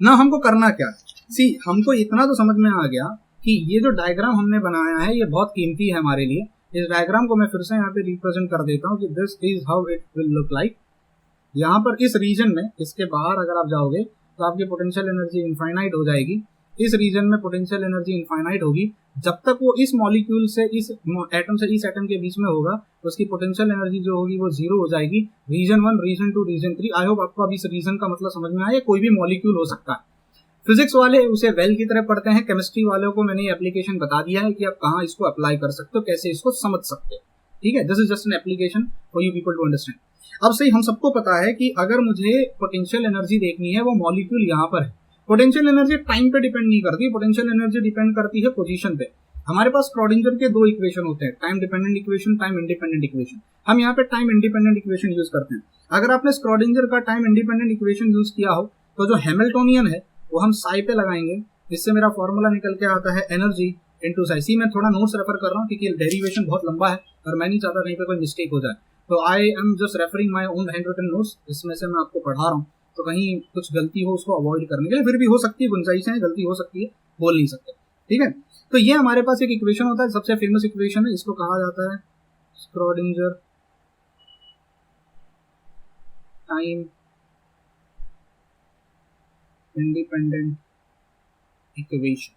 ना। हमको करना क्या है, सी हमको इतना तो समझ में आ गया कि ये जो डायग्राम हमने बनाया है ये बहुत कीमती है हमारे लिए। इस डायग्राम को मैं फिर से यहाँ पे रिप्रेजेंट कर देता हूँ कि this is how it will look like. यहाँ पर इस रीजन में, इसके बाहर अगर आप जाओगे तो आपकी पोटेंशियल एनर्जी इनफाइनाइट हो जाएगी। इस रीजन में पोटेंशियल एनर्जी इनफाइनाइट होगी जब तक वो इस मॉलिक्यूल से इस एटम से इस एटम के बीच में होगा, उसकी पोटेंशियल एनर्जी जो होगी वो जीरो हो जाएगी। Reason 1, reason 2, reason 3। I hope आपको अभी इस रीजन का मतलब समझ में आया। कोई भी मॉलिक्यूल हो सकता है। फिजिक्स वाले उसे वेल की तरह पढ़ते हैं, केमिस्ट्री वालों को मैंने एप्लीकेशन बता दिया है कि आप कहाँ इसको अप्लाई कर सकते हो, कैसे इसको समझ सकते हो। ठीक है, this is just an application for you people to understand. अब सही हम सबको पता है कि अगर मुझे पोटेंशियल एनर्जी देखनी है वो मॉलिक्यूल यहाँ पर है। पोटेंशियल एनर्जी टाइम पे डिपेंड नहीं करती, पोटेंशियल एनर्जी डिपेंड करती है पोजीशन पे। हमारे पास स्क्रॉडिंजर के दो इक्वेशन होते हैं, time dependent equation, time independent equation. हम यहाँ पे टाइम इंडिपेंडेंट इक्वेशन यूज करते हैं। अगर आपने स्क्रॉडिंजर का टाइम इंडिपेंडेंट इक्वेशन यूज किया हो तो जो हैमिल्टोनियन है वो हम साई पे लगाएंगे। इससे मेरा फॉर्मूला निकल के आता है एनर्जी इनटू साई। सी मैं थोड़ा नोट्स रेफर कर रहा हूँ क्योंकि डेरिवेशन बहुत लंबा है और मैं नहीं चाहता कहीं पे कोई मिस्टेक हो जाए, तो I am just referring my own handwritten notes, इसमें से मैं आपको पढ़ा रहा हूँ, तो कहीं कुछ गलती हो उसको अवॉइड करने के लिए। फिर भी हो सकती है, गुंजाइश है, गलती हो सकती है, बोल नहीं सकते। ठीक है, तो ये हमारे पास एक इक्वेशन होता है, सबसे फेमस इक्वेशन है, इसको कहा जाता है स्क्रॉडिंजर टाइम इंडिपेंडेंट इक्वेशन।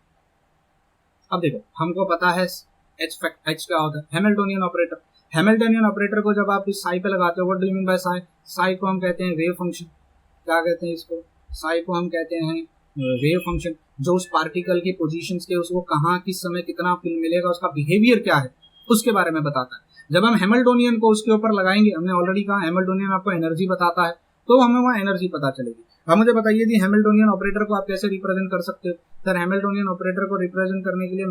अब देखो हमको पता है एच क्या होता है, हैमिल्टोनियन ऑपरेटर। हैमिल्टोनियन ऑपरेटर को जब आप इस साई पे लगाते हो, what do you mean by Sai? Sai को हम कहते हैं वेव फंक्शन। क्या कहते हैं इसको? साई को हम कहते हैं वेव फंक्शन, जो उस पार्टिकल की पोजीशंस के उसको कहाँ किस समय कितना मिलेगा, उसका बिहेवियर क्या है उसके बारे में बताता है। जब हम हैमिल्टोनियन को उसके ऊपर लगाएंगे, हमने ऑलरेडी कहा हैमिल्टोनियन आपको एनर्जी बताता है, तो हमें वहाँ एनर्जी पता चलेगी। अब मुझे बताइए कि हैमिल्टोनियन ऑपरेटर को आप कैसे रिप्रेजेंट कर सकते हो? सर हैमिल्टोनियन ऑपरेटर को रिप्रेजेंट करने के लिए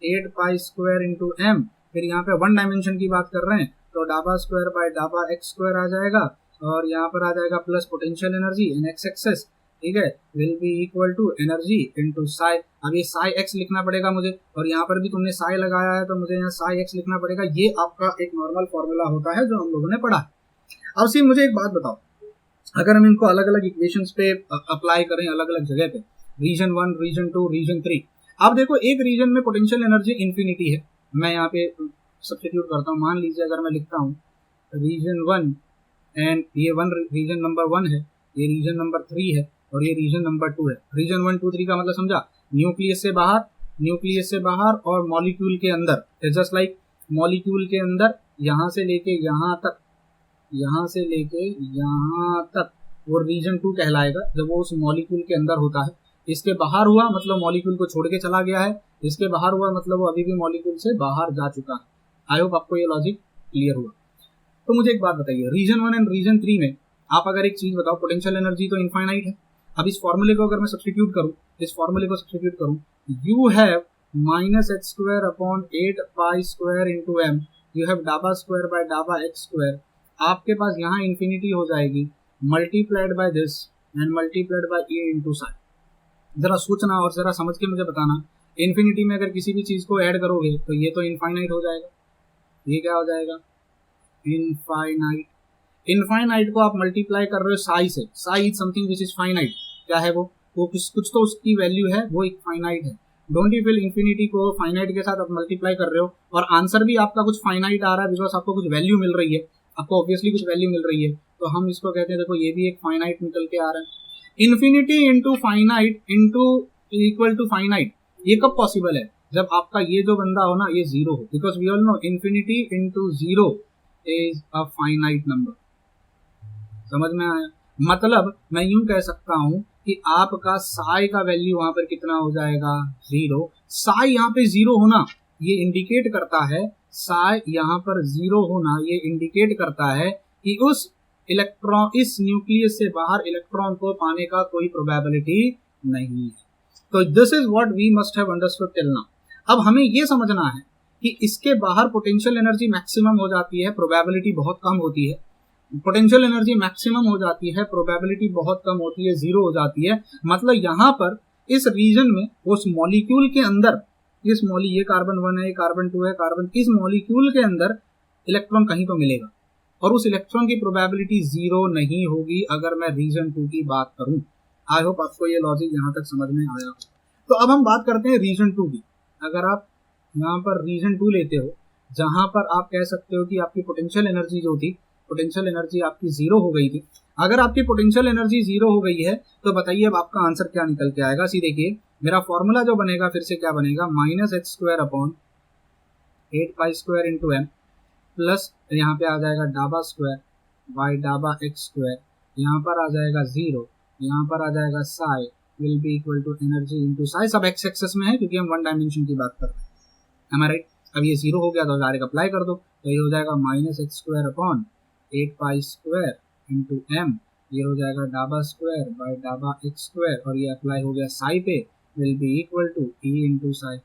-h²/8π² फिर यहाँ पे वन डायमेंशन की बात कर रहे हैं तो ∂2 आ जाएगा, और यहाँ पर आ जाएगा plus potential energy in x axis, ठीक है, will be equal to energy into psi. अब ये साई एक्स लिखना पड़ेगा मुझे, और यहाँ पर भी तुमने साई लगाया है तो मुझे यहाँ साई एक्स लिखना पड़ेगा। ये आपका एक नॉर्मल फॉर्मूला होता है जो हम लोगों ने पढ़ा। अब सी मुझे एक बात बताओ, अगर हम इनको अलग अलग इक्वेशंस पे अप्लाई करें अलग अलग जगह पे, रीजन 1, रीजन 2, रीजन 3, आप देखो एक रीजन में पोटेंशियल एनर्जी इन्फिनिटी है। मैं यहाँ पे सब्स्टिट्यूट करता हूँ, मान लीजिए अगर मैं लिखता हूँ रीजन 1 एंड ये रीजन नंबर 1 है, ये रीजन नंबर 3 है, और ये रीजन नंबर 2 है। रीजन 1, 2, 3 का मतलब समझा? न्यूक्लियस से बाहर और मॉलिक्यूल के अंदर। जस्ट लाइक मॉलिक्यूल के अंदर यहाँ से लेके यहाँ तक वो रीजन 2 कहलाएगा जब वो उस मॉलिक्यूल के अंदर होता है। इसके बाहर हुआ मतलब मॉलिक्यूल को छोड़ के चला गया है, इसके बाहर हुआ मतलब वो अभी भी मॉलिक्यूल से बाहर जा चुका है। आई होप आपको ये लॉजिक क्लियर हुआ। तो मुझे एक बात बताइए, रीजन 1 एंड रीजन 3 में आप अगर एक चीज बताओ, पोटेंशियल एनर्जी तो इनफाइनाइट है। अब इस फॉर्मूले को अगर मैं सब्स्टिट्यूट करूं, you have -h²/8π² m you have dhaba square by डाबा एक्स स्क्वायर, आपके पास यहाँ इन्फिनिटी हो जाएगी multiplied by this and multiplied by A into sine. जरा सोचना और जरा समझ के मुझे बताना, इन्फिनिटी में अगर किसी भी चीज को ऐड करोगे तो ये तो इनफाइनाइट हो जाएगा, ये क्या हो जाएगा इनफाइनाइट। इनफाइनाइट को आप मल्टीप्लाई कर रहे हो साई से, Sai is something which is finite, क्या है वो कुछ तो उसकी वैल्यू है, वो एक फाइनाइट है। डोंट यू फील इन्फिनिटी को फाइनाइट के साथ आप मल्टीप्लाई कर रहे हो और आंसर भी आपका कुछ फाइनाइट आ रहा है बिकॉज आपको कुछ वैल्यू मिल रही है, आपको ऑब्वियसली कुछ वैल्यू मिल रही है, तो हम इसको कहते हैं देखो ये भी एक फाइनाइट निकल के आ रहा है। Infinity into finite into equal to finite, ये कब पॉसिबल है, जब आपका ये जो बंदा हो ना ये जीरो हो, because we all know infinity into zero is a finite number. समझ में आया? मतलब मैं यूं कह सकता हूं कि आपका साई का वैल्यू वहां पर कितना हो जाएगा जीरो। साई यहाँ पे जीरो होना ये इंडिकेट करता है, साई यहाँ पर जीरो होना ये इंडिकेट करता है कि उस इलेक्ट्रॉन, इस न्यूक्लियस से बाहर इलेक्ट्रॉन को पाने का कोई प्रोबेबिलिटी नहीं है। तो this is what we must have understood till now. अब हमें ये समझना है कि इसके बाहर पोटेंशियल एनर्जी मैक्सिमम हो जाती है, प्रोबेबिलिटी बहुत कम होती है। पोटेंशियल एनर्जी मैक्सिमम हो जाती है, प्रोबेबिलिटी बहुत कम होती है, जीरो हो जाती है। मतलब यहाँ पर इस रीजन में उस मॉलिक्यूल के अंदर, इस ये कार्बन 1 है, कार्बन 2 है, कार्बन, इस मॉलिक्यूल के अंदर इलेक्ट्रॉन कहीं तो मिलेगा और उस इलेक्ट्रॉन की प्रोबेबिलिटी जीरो नहीं होगी अगर मैं रीजन 2 की बात करूं। आई होप आपको ये लॉजिक यहाँ तक समझ में आया। तो अब हम बात करते हैं रीजन 2 की। अगर आप यहाँ पर रीजन 2 लेते हो जहां पर आप कह सकते हो कि आपकी पोटेंशियल एनर्जी जो थी, पोटेंशियल एनर्जी आपकी जीरो हो गई थी। अगर आपकी पोटेंशियल एनर्जी जीरो हो गई है तो बताइए अब आपका आंसर क्या निकल के आएगा। सी देखिए मेरा फॉर्मूला जो बनेगा फिर से क्या बनेगा, minus x square upon 8 pi square into m plus यहाँ पे आ जाएगा डाबा स्क्वायर बाई डाबा एक्स स्क्वायर, यहाँ पर आ जाएगा जीरो, यहाँ पर आ जाएगा psi will be equal to energy into psi. सब एक्स एक्सेस में है क्योंकि हम वन डायमेंशन की बात कर रहे हैं, हमारा राइट। अब ये जीरो हो गया तो डायरेक्ट अप्लाई कर दो, तो ये हो जाएगा minus x square upon 8 pi square into m, ये हो जाएगा डाबा स्क्वायर बाय डाबा एक्स स्क्वायर और ये अप्लाई हो गया साई पे, will be equal to E into psi.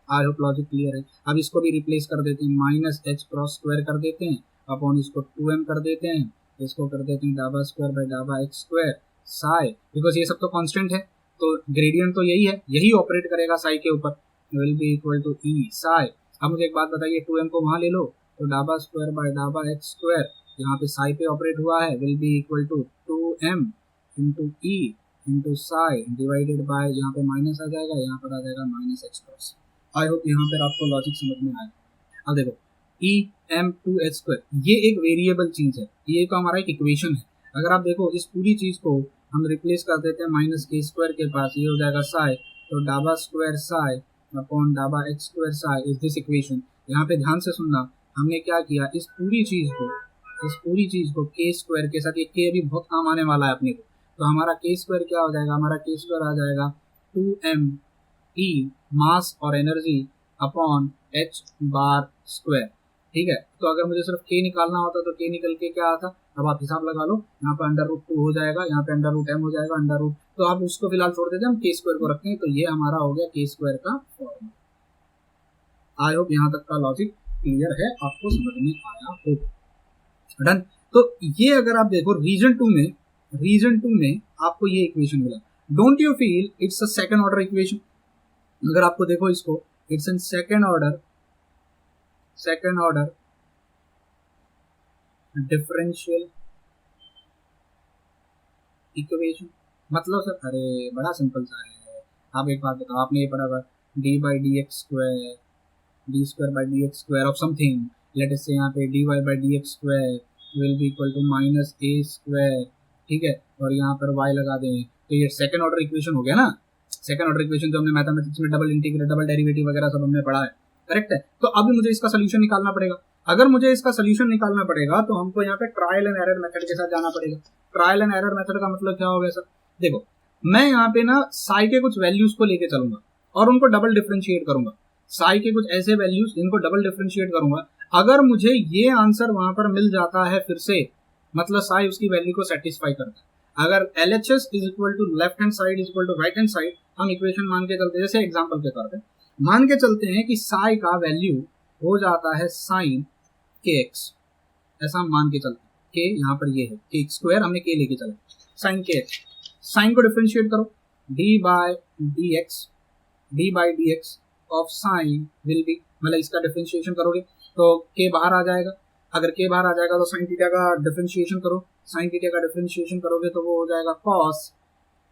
I hope logic clear है। अब इसको भी रिप्लेस कर देते हैं, माइनस एच क्रॉस स्क्वायर कर देते हैं अपॉन इसको 2m कर देते हैं, इसको कर देते हैं डाबा स्क्वायर बाय डाबा एक्स स्क्वायर साई, बिकॉज ये सब तो कांस्टेंट है तो ग्रेडियंट तो यही है, यही ऑपरेट करेगा साई के ऊपर, विल बी इक्वल टू ई साई। अब मुझे एक बात बताइए, 2m को वहां ले लो तो डाबा स्क्वायर बाय डाबा एक्स स्क्वायर यहाँ पे साई पे ऑपरेट हुआ है, will be equal to 2m into E into psi divided by यहाँ पे माइनस आ जाएगा, यहाँ पर आ जाएगा minus x cross. I hope यहाँ पर आपको लॉजिक समझ में आया। अब देखो E M two H square ये एक वेरिएबल चीज है, ये तो हमारा एक इक्वेशन है। अगर आप देखो इस पूरी चीज को हम रिप्लेस कर देते हैं माइनस के स्क्वायर के पास, ये हो जाएगा साई, तो डाबा स्क्वायर साई अपॉन डाबा x square psi is this equation. यहाँ पे ध्यान से सुनना, हमने क्या किया, इस पूरी चीज को के स्क्वायर के साथ, ये के अभी बहुत काम आने वाला है अपने को, तो हमारा के स्क्वायर क्या हो जाएगा, हमारा के स्क्वायर आ जाएगा 2m ई मास और energy upon H bar square. ठीक है, तो अगर मुझे सिर्फ के निकालना होता तो के निकल के क्या आता, अब आप हिसाब लगा लो, यहाँ पे अंडर रूट 2 हो जाएगा, यहाँ पे अंडर रूट एम हो जाएगा, अंडर रूट, तो आप उसको फिलहाल छोड़ देते हैं, हम के स्क्वायर को रखते हैं, तो ये हमारा हो गया के स्क्वायर का फॉर्मूला। आई होप यहाँ तक का लॉजिक क्लियर है, आपको समझ में आया हो। डन। तो ये अगर आप देखो रीजन 2 में आपको ये इक्वेशन मिला, don't you feel it's a second order equation. अगर आपको देखो इसको, it's an second order differential equation. मतलब सर अरे बड़ा सिंपल सा है। आप एक बात बताओ, आपने ये पढ़ा हुआ d by d x square, d square by d x square of something, let us say यहाँ पे d y by d x square will be equal to minus a square. ठीक है, और यहाँ पर y लगा दें, तो ये सेकंड ऑर्डर इक्वेशन हो गया ना। सेकंड ऑर्डर इक्वेशन जो हमने मैथमेटिक्स में डबल इंटीग्रल, डबल डेरिवेटिव वगैरह सब हमने पढ़ा है, करेक्ट है। तो अभी मुझे इसका सोल्यूशन निकालना पड़ेगा। अगर मुझे इसका सोल्यूशन निकालना पड़ेगा तो हमको यहाँ पे ट्रायल एंड एरर मेथड के साथ जाना पड़ेगा। ट्रायल एंड एरर मेथड का मतलब क्या हो गया सर, देखो मैं यहाँ पे ना साई के कुछ वैल्यूज को लेके चलूंगा और उनको डबल डिफरेंशिएट करूंगा। साई के कुछ ऐसे वैल्यूज इनको डबल डिफरेंशिएट करूंगा। अगर मुझे ये आंसर वहां पर मिल जाता है फिर से, मतलब साई उसकी वैल्यू को सेटिस्फाई करता है। अगर LHS is equal to left hand side is equal to right hand side, हम इक्वेशन मान के चलते हैं, जैसे एग्जांपल के तौर पे मान के चलते हैं कि साई का वैल्यू हो जाता है साइन के एक्स, ऐसा हम मान के चलते हैं। के यहाँ पर ये है के स्क्वायर, हमने के लेके चला, साइन के एक्स। साइन को डिफरेंशिएट करो, D by d x of sine will be, मतलब इसका डिफरेंशिएशन करोगे तो के बाहर आ जाएगा। अगर के बाहर आ जाएगा तो साइन थीटा का डिफरेंशिएशन करो, साइन थीटा का डिफरेंशिएशन करोगे तो वो हो जाएगा कॉस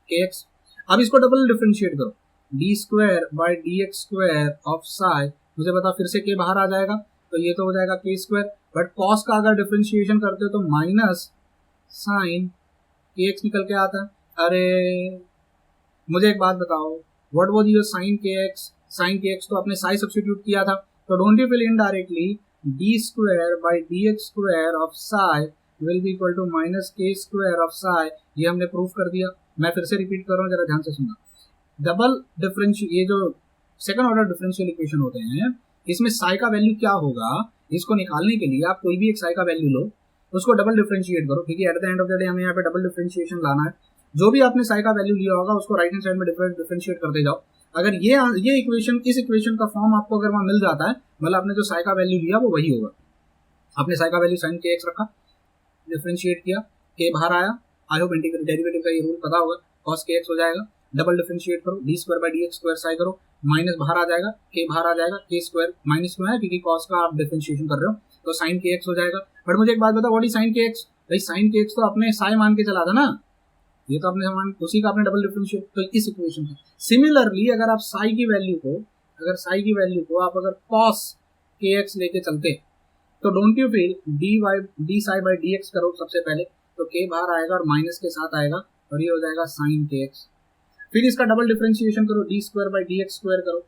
के एक्स। अब इसको डबल डिफरेंशिएट करो, D square by d x square of sine, मुझे बता फिर से के बाहर आ जाएगा तो ये तो हो जाएगा के स्क्वायर, बट कॉस का अगर डिफरेंशिएशन करते हो तो माइनस साइन के एक्स निकल के आता है। अरे मुझे एक बात बताओ, what was your sine k x? Sine k x तो आपने साई सब्स्टिट्यूट किया था, तो don't you feel indirectly d square by d x square of psi will be equal to minus k square of psi. ये हमने proof कर दिया। मैं फिर से रिपीट कर रहा हूँ, जरा ध्यान से सुनना। डबल डिफरेंशियल, ये जो सेकंड ऑर्डर डिफरेंशियल इक्वेशन होते हैं, इसमें साई का वैल्यू क्या होगा, इसको निकालने के लिए आप कोई भी एक साई का वैल्यू लो, उसको डबल डिफरेंशिएट करो, क्योंकि at the end of the day हमें यहाँ पे डबल डिफरेंशिएशन लाना है। जो भी आपने साई का वैल्यू लिया होगा उसको राइट हैंड साइड में डिफरेंशिएट करते जाओ। अगर ये इक्वेशन, इस इक्वेशन का फॉर्म आपको अगर वहां मिल जाता है, मतलब आपने जो साई का वैल्यू लिया वो वही होगा। आपने साई का वैल्यू साइन के एक्स रखा, डिफरेंशिएट किया, के बाहर आया, आई होप इंटीग्रल डेरिवेटिव का ये रूल पता होगा, कॉस के एक्स हो जाएगा। डबल डिफरेंशिएट करो, D square by d x square Sai करो, माइनस बाहर आ जाएगा, के बाहर आ जाएगा, के स्क्वायर माइनस क्यों है, क्योंकि कॉस का आप डिफरेंशिएशन कर रहे हो, तो साइन के एक्स हो जाएगा। बट मुझे एक बात बता, what is sine k x? भाई साइन के एक्स तो आपने साई मान के चला था ना, ये तो आपने मान, उसी का आपने डबल डिफरेंशिएट, तो इस इक्वेशन का। सिमिलरली अगर आप साई की वैल्यू को, आप अगर कॉस के एक्स लेके चलते, तो don't you feel D psi by d x करो सबसे पहले, तो के बाहर आएगा और माइनस के साथ आएगा और ये हो जाएगा साइन के एक्स। फिर इसका डबल डिफरेंशिएशन करो, D square by d x square करो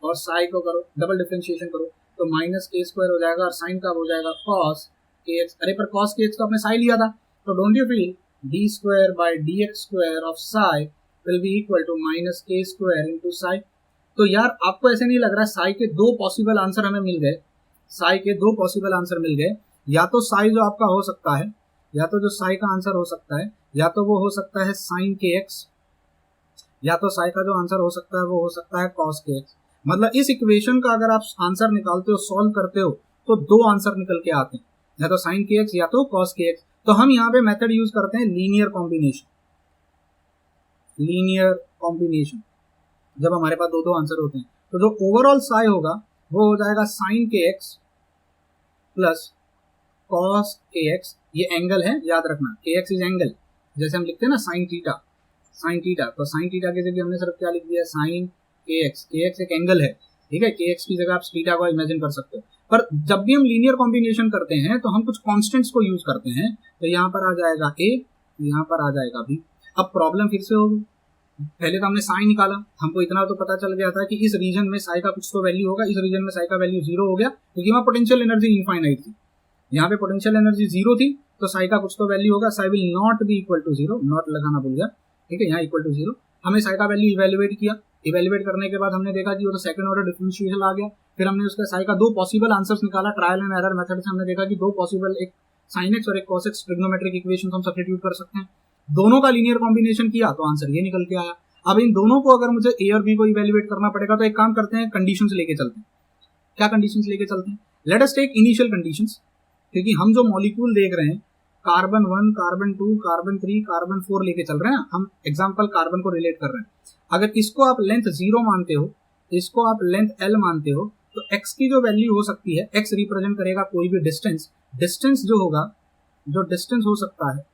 और साई को करो, डबल डिफरेंशिएशन करो, तो माइनस के स्क्वायर हो जाएगा और साइन का हो जाएगा कॉस के एक्स। अरे पर कॉस के एक्स तो आपने साई लिया था, तो don't you feel d square by d x square of psi will be equal to minus k square into psi. तो यार आपको ऐसे नहीं लग रहा, साई के दो पॉसिबल आंसर हमें मिल गए, साई के दो पॉसिबल आंसर मिल गए। या तो साई जो आपका हो सकता है, या तो जो साई का आंसर हो सकता है, या तो वो हो सकता है साइन के एक्स, या तो साई का जो आंसर हो सकता है वो हो सकता है कॉस के एक्स। मतलब इस इक्वेशन का अगर आप आंसर निकालते हो, सॉल्व करते हो, तो दो आंसर निकल के आते हैं, या तो साइन के एक्स या तो कॉस के एक्स। तो हम यहाँ पे मेथड यूज करते हैं लीनियर कॉम्बिनेशन। लीनियर कॉम्बिनेशन जब हमारे पास दो दो आंसर होते हैं, तो जो ओवरऑल साई होगा वो हो जाएगा sign k x plus cos k x. ये एंगल है, याद रखना, के एक्स इज एंगल, जैसे हम लिखते हैं ना साइन थीटा, तो साइन थीटा के जगह हमने सिर्फ क्या लिख दिया, साइन के एक्स एक एंगल है, ठीक है, के एक्स की जगह आप थीटा को इमेजिन कर सकते हो। पर जब भी हम लीनियर कॉम्बिनेशन करते हैं तो हम कुछ कांस्टेंट्स को यूज करते हैं, तो यहाँ पर आ जाएगा ए, यहाँ पर आ जाएगा बी। अब प्रॉब्लम फिर से होगी, पहले तो हमने साइन निकाला, हमको इतना तो पता चल गया था कि इस रीजन में साई का कुछ तो वैल्यू होगा, इस रीजन में साई का वैल्यू 0 हो गया, क्योंकि वहाँ पोटेंशियल एनर्जी इनफाइनाइट थी, यहाँ पे पोटेंशियल एनर्जी 0 थी, तो साई का कुछ तो वैल्यू होगा, psi will not be equal to 0, not लगाना भूल गया, ठीक है, यहाँ इक्वल टू 0। हमने साई का वैल्यू इवेल्युएट किया, इवेल्युएट करने के बाद हमने देखा कि वो तो सेकंड ऑर्डर डिफरेंशियल आ गया। फिर हमने उसका साई का दो पॉसिबल आंसर्स निकाला, ट्रायल एंड एरर मेथड से हमने देखा कि दो पॉसिबल, एक साइन एक्स और एक कॉस एक्स ट्रिग्नोमेट्रिक इक्वेशन हम सब्स्टिट्यूट कर सकते हैं, दोनों का लीनियर कॉम्बिनेशन किया तो आंसर ये निकल के आया। अब इन दोनों को अगर मुझे ए और बी को इवेल्युएट करना पड़ेगा, तो एक काम करते हैं, कंडीशंस लेके चलते हैं। क्या कंडीशंस लेके चलते हैं? Let us take initial conditions, क्योंकि हम जो मॉलिक्यूल देख रहे हैं, कार्बन 1, कार्बन 2, कार्बन 3, कार्बन 4 लेके चल रहे हैं, हम एग्जांपल कार्बन को रिलेट कर रहे हैं। अगर इसको आप लेंथ 0 मानते हो, इसको आप लेंथ L मानते हो, तो x की जो वैल्यू हो सकती है, x रिप्रेजेंट करेगा कोई भी डिस्टेंस, डिस्टेंस जो होगा, जो डिस्टेंस हो सकता है,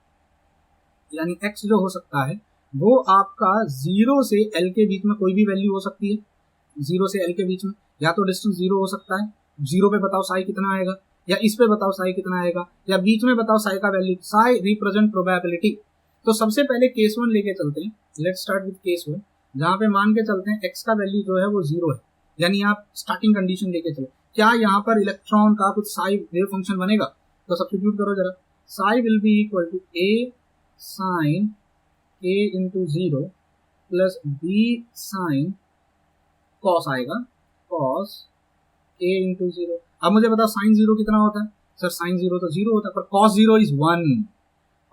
यानी x जो हो सकता है वो आपका 0 से L के बीच में कोई भी वैल्यू हो सकती है, 0 से L के बीच में, या तो डिस्टेंस 0 हो सकता है, 0 पे बताओ साई कितना आएगा, या इस पे बताओ साई कितना आएगा, या बीच में बताओ साई का वैल्यू, साई रिप्रेजेंट प्रोबेबिलिटी। तो सबसे पहले केस 1 लेके चलते हैं, लेट्स स्टार्ट विद केस 1, जहां पे मान के चलते हैं x का वैल्यू जो है वो 0 है, यानी आप स्टार्टिंग कंडीशन लेके चलो, क्या यहाँ पर इलेक्ट्रॉन का कुछ साई वेव फंक्शन बनेगा? तो सब्स्टिट्यूट करो जरा, psi will be equal to a sine a into 0 plus b sine cos आएगा, कॉस a इंटू 0। अब मुझे बताओ साइन 0 कितना होता है? सर साइन 0 तो 0 होता है, पर कॉस 0 इज 1,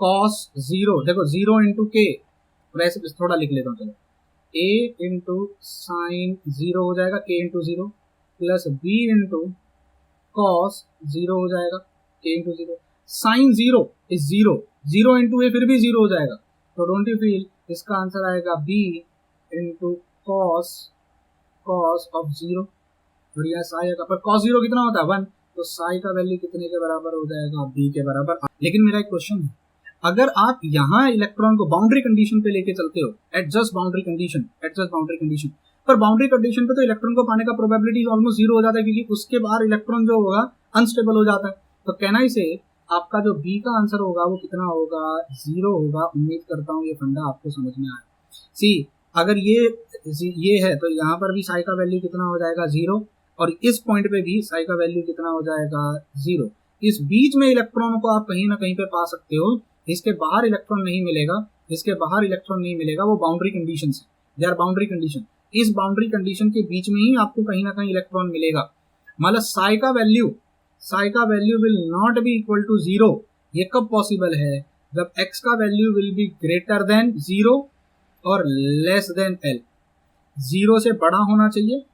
कॉस 0 देखो 0 इंटू के, वैसे थोड़ा लिख लेता हूँ, चलो a इंटू साइन 0 हो जाएगा, k into 0 plus b into cos zero हो जाएगा k into zero, sine zero is zero, zero into a फिर भी जीरो हो जाएगा, तो डोंट यू फील इसका आंसर आएगा b into cos of zero, और यहाँ साई आएगा, पर कॉस जीरो कितना होता है 1, तो साई का वैल्यू कितने के बराबर हो जाएगा, बी के बराबर। लेकिन मेरा एक क्वेश्चन है, अगर आप यहाँ इलेक्ट्रॉन को बाउंड्री कंडीशन पे लेके चलते हो, एडजस्ट बाउंड्री कंडीशन, पर बाउंड्री कंडीशन पे तो इलेक्ट्रॉन को पाने का प्रोबेबिलिटी ऑलमोस्ट जीरो हो जाता है, क्योंकि उसके बाहर इलेक्ट्रॉन जो होगा अनस्टेबल हो जाता है। तो कहना ही से आपका जो बी का आंसर होगा वो कितना होगा, जीरो होगा। उम्मीद करता हूँ ये फंडा आपको समझ में आया। सी अगर ये है तो यहाँ पर भी साई का वैल्यू कितना हो जाएगा, जीरो, और इस पॉइंट पे भी साई का वैल्यू कितना हो जाएगा, जीरो। इस बीच में इलेक्ट्रॉन को आप कहीं ना कहीं पे पा सकते हो, इसके बाहर इलेक्ट्रॉन नहीं मिलेगा, वो बाउंड्री कंडीशन है, दे आर बाउंड्री कंडीशन। इस बाउंड्री कंडीशन के बीच में ही आपको कहीं ना कहीं इलेक्ट्रॉन मिलेगा। मतलब साई का value will not be equal to zero. ये कब पॉसिबल है, जब एक्स का value will be greater than zero और लेस देन एल। जीरो से बड़ा होना चाहिए,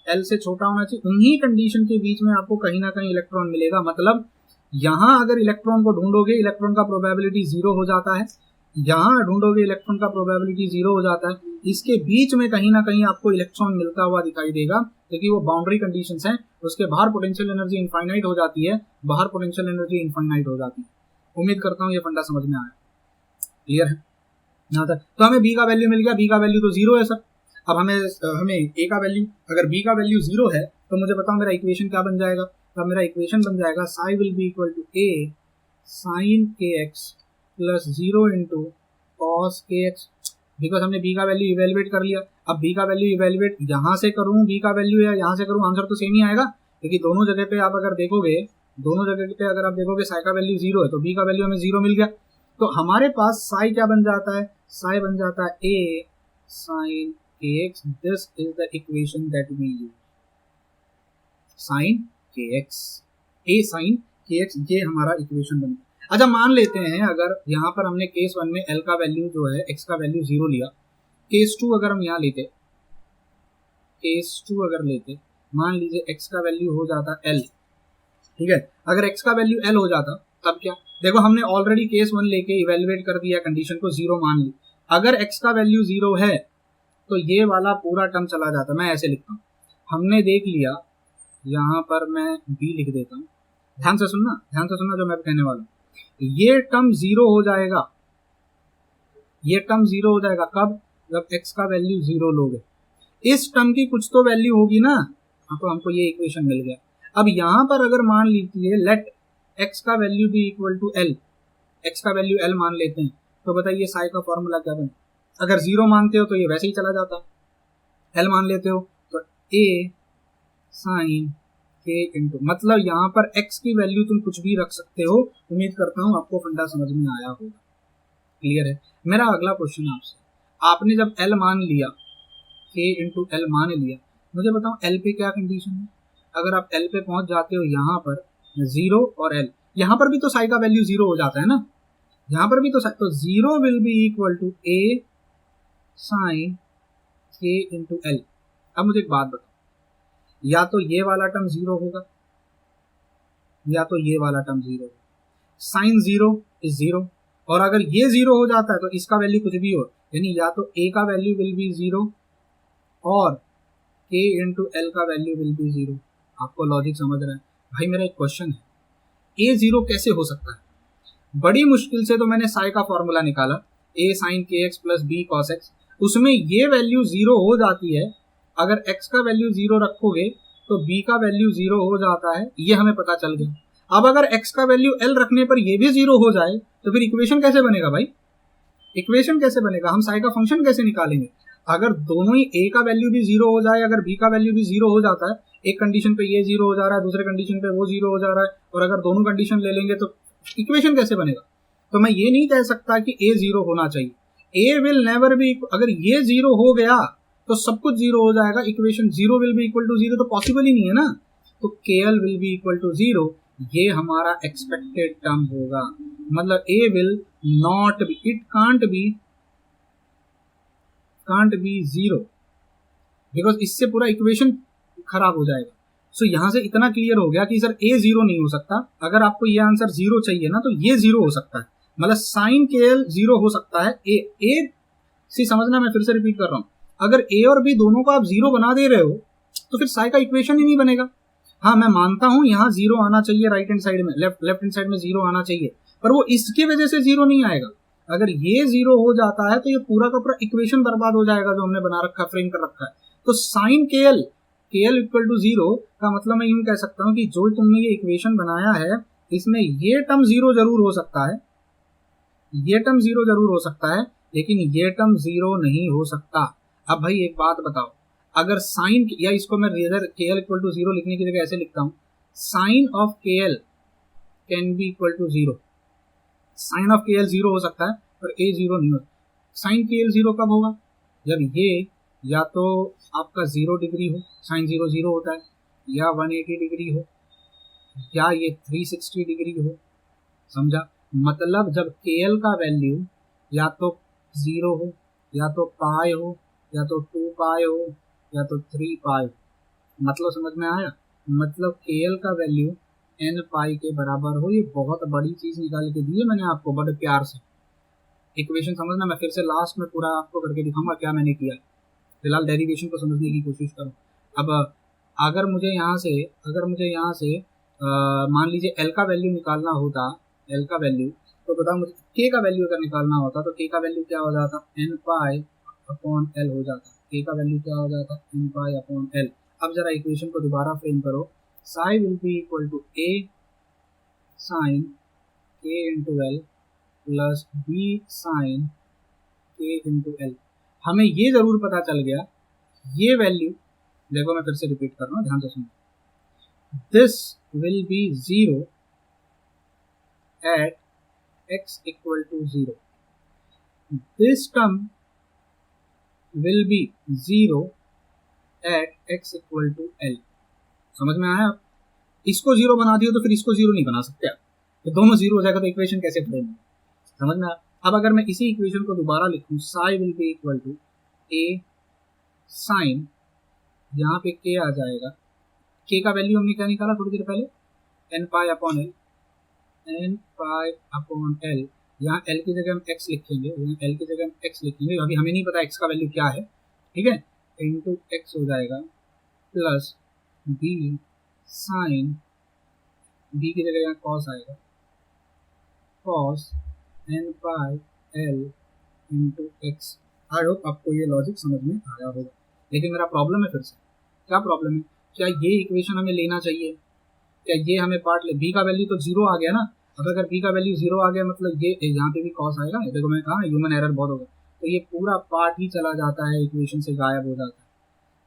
एल से छोटा होना चाहिए, उन्हीं कंडीशन के बीच में आपको कहीं ना कहीं इलेक्ट्रॉन मिलेगा। मतलब यहां अगर इलेक्ट्रॉन को ढूंढोगे, इलेक्ट्रॉन का प्रोबेबिलिटी जीरो हो जाता है, यहां ढूंढोगे इलेक्ट्रॉन का प्रोबेबिलिटी जीरो हो जाता है, इसके बीच में कहीं ना कहीं आपको इलेक्ट्रॉन मिलता हुआ दिखाई देगा, क्योंकि वो बाउंड्री कंडीशंस हैं। उसके बाहर पोटेंशियल एनर्जी इनफाइनाइट हो जाती है, उम्मीद करता हूँ ये फंडा समझ में आया, क्लियर है यहाँ तक। तो हमें बी का वैल्यू मिल गया, बी का वैल्यू तो जीरो है सर। अब हमें ए का वैल्यू, अगर बी का वैल्यू जीरो है तो मुझे बताओ मेरा इक्वेशन क्या बन जाएगा। तो मेरा इक्वेशन बन जाएगा psi will be equal to A sine k x plus zero into cos k x, because हमने बी का वैल्यू इवेलुएट कर लिया। अब बी का वैल्यू इवेलुएट यहाँ से करूँ, बी का वैल्यू या यहाँ से करूँ, आंसर तो सेम ही आएगा, क्योंकि दोनों जगह पे आप अगर देखोगे साई का वैल्यू जीरो है, तो बी का वैल्यू हमें जीरो मिल गया। तो हमारे पास साई क्या बन जाता है, साई बन जाता है a sine k x. This is the equation that we use, sine k x, a sine k x, ये हमारा इक्वेशन बन गया। अच्छा मान लेते हैं अगर यहाँ पर हमने केस वन में एल का वैल्यू जो है, एक्स का वैल्यू जीरो लिया, केस टू अगर हम यहाँ लेते, मान लीजिए एक्स का वैल्यू हो जाता एल, ठीक है। अगर एक्स का वैल्यू एल हो जाता तब क्या, देखो हमने ऑलरेडी केस वन लेके इवेलुएट कर दिया, कंडीशन को जीरो मान ली। अगर एक्स का वैल्यू जीरो है तो ये वाला पूरा टर्म चला जाता। मैं ऐसे लिखता हूँ, हमने देख लिया, यहाँ पर मैं बी लिख देता हूँ, ध्यान से सुनना जो मैं कहने वाला हूँ। ये टर्म जीरो हो जाएगा, कब, जब एक्स का वैल्यू जीरो लोगे। इस टर्म की कुछ तो वैल्यू होगी ना, तो हमको ये इक्वेशन मिल गया। अब यहाँ पर अगर मान लीजिए लेट एक्स का वैल्यू भी इक्वल टू एल, एक्स का वैल्यू एल मान लेते हैं, तो बताइए साई का फॉर्मूला क्या बने। अगर जीरो मानते हो तो ये वैसे ही चला जाता, एल मान लेते हो तो ए साइन के इंटू, मतलब यहाँ पर x की वैल्यू तुम कुछ भी रख सकते हो। उम्मीद करता हूँ आपको फंडा समझ में आया होगा, क्लियर है। मेरा अगला क्वेश्चन आपसे, आपने जब l मान लिया, k इंटू एल मान लिया, मुझे बताओ l पे क्या कंडीशन है। अगर आप l पे पहुंच जाते हो यहाँ पर जीरो और l, यहाँ पर भी तो साई का वैल्यू जीरो हो जाता है ना, यहाँ पर भी तो zero will be equal to A sine k into L. अब मुझे एक बात बताओ, या तो ये वाला टर्म जीरो होगा या तो ये वाला टर्म जीरो होगा। साइन जीरो इज जीरो, और अगर ये जीरो हो जाता है तो इसका वैल्यू कुछ भी हो, यानी या तो a का वैल्यू विल बी जीरो और k इंटू एल का वैल्यू विल बी जीरो। आपको लॉजिक समझ रहा है भाई। मेरा एक क्वेश्चन है, a जीरो कैसे हो सकता है। बड़ी मुश्किल से तो मैंने साई का फॉर्मूला निकाला, a sine k x plus b cos x, उसमें ये वैल्यू जीरो हो जाती है। अगर x का वैल्यू जीरो रखोगे तो b का वैल्यू जीरो हो जाता है, ये हमें पता चल गया। अब अगर x का वैल्यू l रखने पर ये भी जीरो हो जाए तो फिर इक्वेशन कैसे बनेगा भाई, हम साई का फंक्शन कैसे निकालेंगे। अगर दोनों ही a का वैल्यू भी जीरो हो जाए, अगर b का वैल्यू भी जीरो हो जाता है, एक कंडीशन पे ये जीरो हो जा रहा है, दूसरे कंडीशन पे वो जीरो हो जा रहा है, और अगर दोनों कंडीशन ले लेंगे तो इक्वेशन कैसे बनेगा। तो मैं ये नहीं कह सकता कि a जीरो होना चाहिए, a विल नेवर बी, अगर ये जीरो हो गया तो सब कुछ जीरो हो जाएगा, equation zero will be equal to zero तो पॉसिबल ही नहीं है ना। तो KL will be equal to zero, ये हमारा एक्सपेक्टेड टर्म होगा। मतलब A will not be, it can't be zero, because इससे पूरा इक्वेशन खराब हो जाएगा। सो यहाँ से इतना क्लियर हो गया कि सर ए जीरो नहीं हो सकता। अगर आपको ये आंसर जीरो चाहिए ना तो ये जीरो हो सकता है, मतलब साइन के एल जीरो हो सकता है। ए से समझना, मैं फिर से रिपीट कर रहा हूँ, अगर ए और बी दोनों को आप जीरो बना दे रहे हो तो फिर साई का इक्वेशन ही नहीं बनेगा। हाँ मैं मानता हूं यहाँ जीरो आना चाहिए, राइट हैंड साइड में, लेफ्ट हैंड साइड में जीरो आना चाहिए, पर वो इसकी वजह से जीरो नहीं आएगा। अगर ये जीरो हो जाता है तो ये पूरा का पूरा इक्वेशन बर्बाद हो जाएगा जो हमने बना रखा, फ्रेम कर रखा है। तो साइन के एल इक्वल टू जीरो का मतलब मैं यूं कह सकता हूं कि जो तुमने ये इक्वेशन बनाया है इसमें ये टर्म जीरो जरूर हो सकता है, ये टर्म जीरो जरूर हो सकता है, लेकिन ये टर्म जीरो नहीं हो सकता। अब भाई एक बात बताओ, अगर साइन, या इसको मैं रेजर के एल इक्वल टू जीरो लिखने की जगह ऐसे लिखता हूं, sine of k L can be equal to zero. Sine of k L zero हो सकता है पर ए जीरो नहीं होता। साइन के एल जीरो कब होगा? जब ये या तो आपका 0 डिग्री हो, साइन जीरो जीरो होता है, या 180 डिग्री हो, या ये 360 डिग्री हो। समझा? मतलब जब के एल का वैल्यू या तो 0 हो, या तो पाई हो, या तो 2 पाई हो, या तो 3 पाई। मतलब समझ में आया? मतलब के एल का वैल्यू n पाई के बराबर हो। ये बहुत बड़ी चीज निकाल के दी है मैंने आपको बड़े प्यार से। इक्वेशन समझना, मैं फिर से लास्ट में पूरा आपको करके दिखाऊंगा क्या मैंने किया। फिलहाल डेरिवेशन को समझने की कोशिश करो। अब अगर मुझे यहाँ से मान लीजिए एल का वैल्यू निकालना होता, एल का वैल्यू, तो बताओ मुझे के का वैल्यू अगर निकालना होता तो के का वैल्यू क्या हो जाता? n पाई अपॉन एल हो जाता। के का वैल्यू क्या हो जाता? n pi upon L. अब जरा इक्वेशन को दोबारा फ्रेम करो, psi will be equal to A sine k into L plus B sine k into L. हमें ये जरूर पता चल गया, ये वैल्यू देखो, मैं फिर से रिपीट कर रहा हूँ, ध्यान से सुनो, this will be zero at x equal to zero, this term will be zero at x equal to l। समझ में आया? आप इसको जीरो बना दियो तो फिर इसको जीरो नहीं बना सकते आप, तो दोनों जीरो हो जाएगा तो इक्वेशन कैसे बनेगी? समझ में आया? अब अगर मैं इसी इक्वेशन को दोबारा लिखूं, psi will be equal to A sine, यहाँ पे के आ जाएगा, के का वैल्यू हमने क्या निकाला थोड़ी देर पहले? n pi upon L, n pi upon L. यहाँ l की जगह हम x लिखेंगे, यहाँ l की जगह हम x लिखेंगे, अभी हमें नहीं पता x का वैल्यू क्या है, ठीक है, इंटू x हो जाएगा प्लस b साइन, b की जगह यहाँ cos आएगा, cos n पाई l इंटू x। आई होप आपको ये लॉजिक समझ में आया होगा। लेकिन मेरा प्रॉब्लम है, फिर से क्या प्रॉब्लम है? क्या ये इक्वेशन हमें लेना चाहिए? क्या ये हमें पार्ट ले? बी का वैल्यू तो जीरो आ गया ना। अब अगर बी का वैल्यू जीरो आ गया मतलब ये यहाँ पे भी कॉस आएगा। देखो मैं कहा ह्यूमन एरर बहुत होगा, तो ये पूरा पार्ट ही चला जाता है, इक्वेशन से गायब हो जाता है।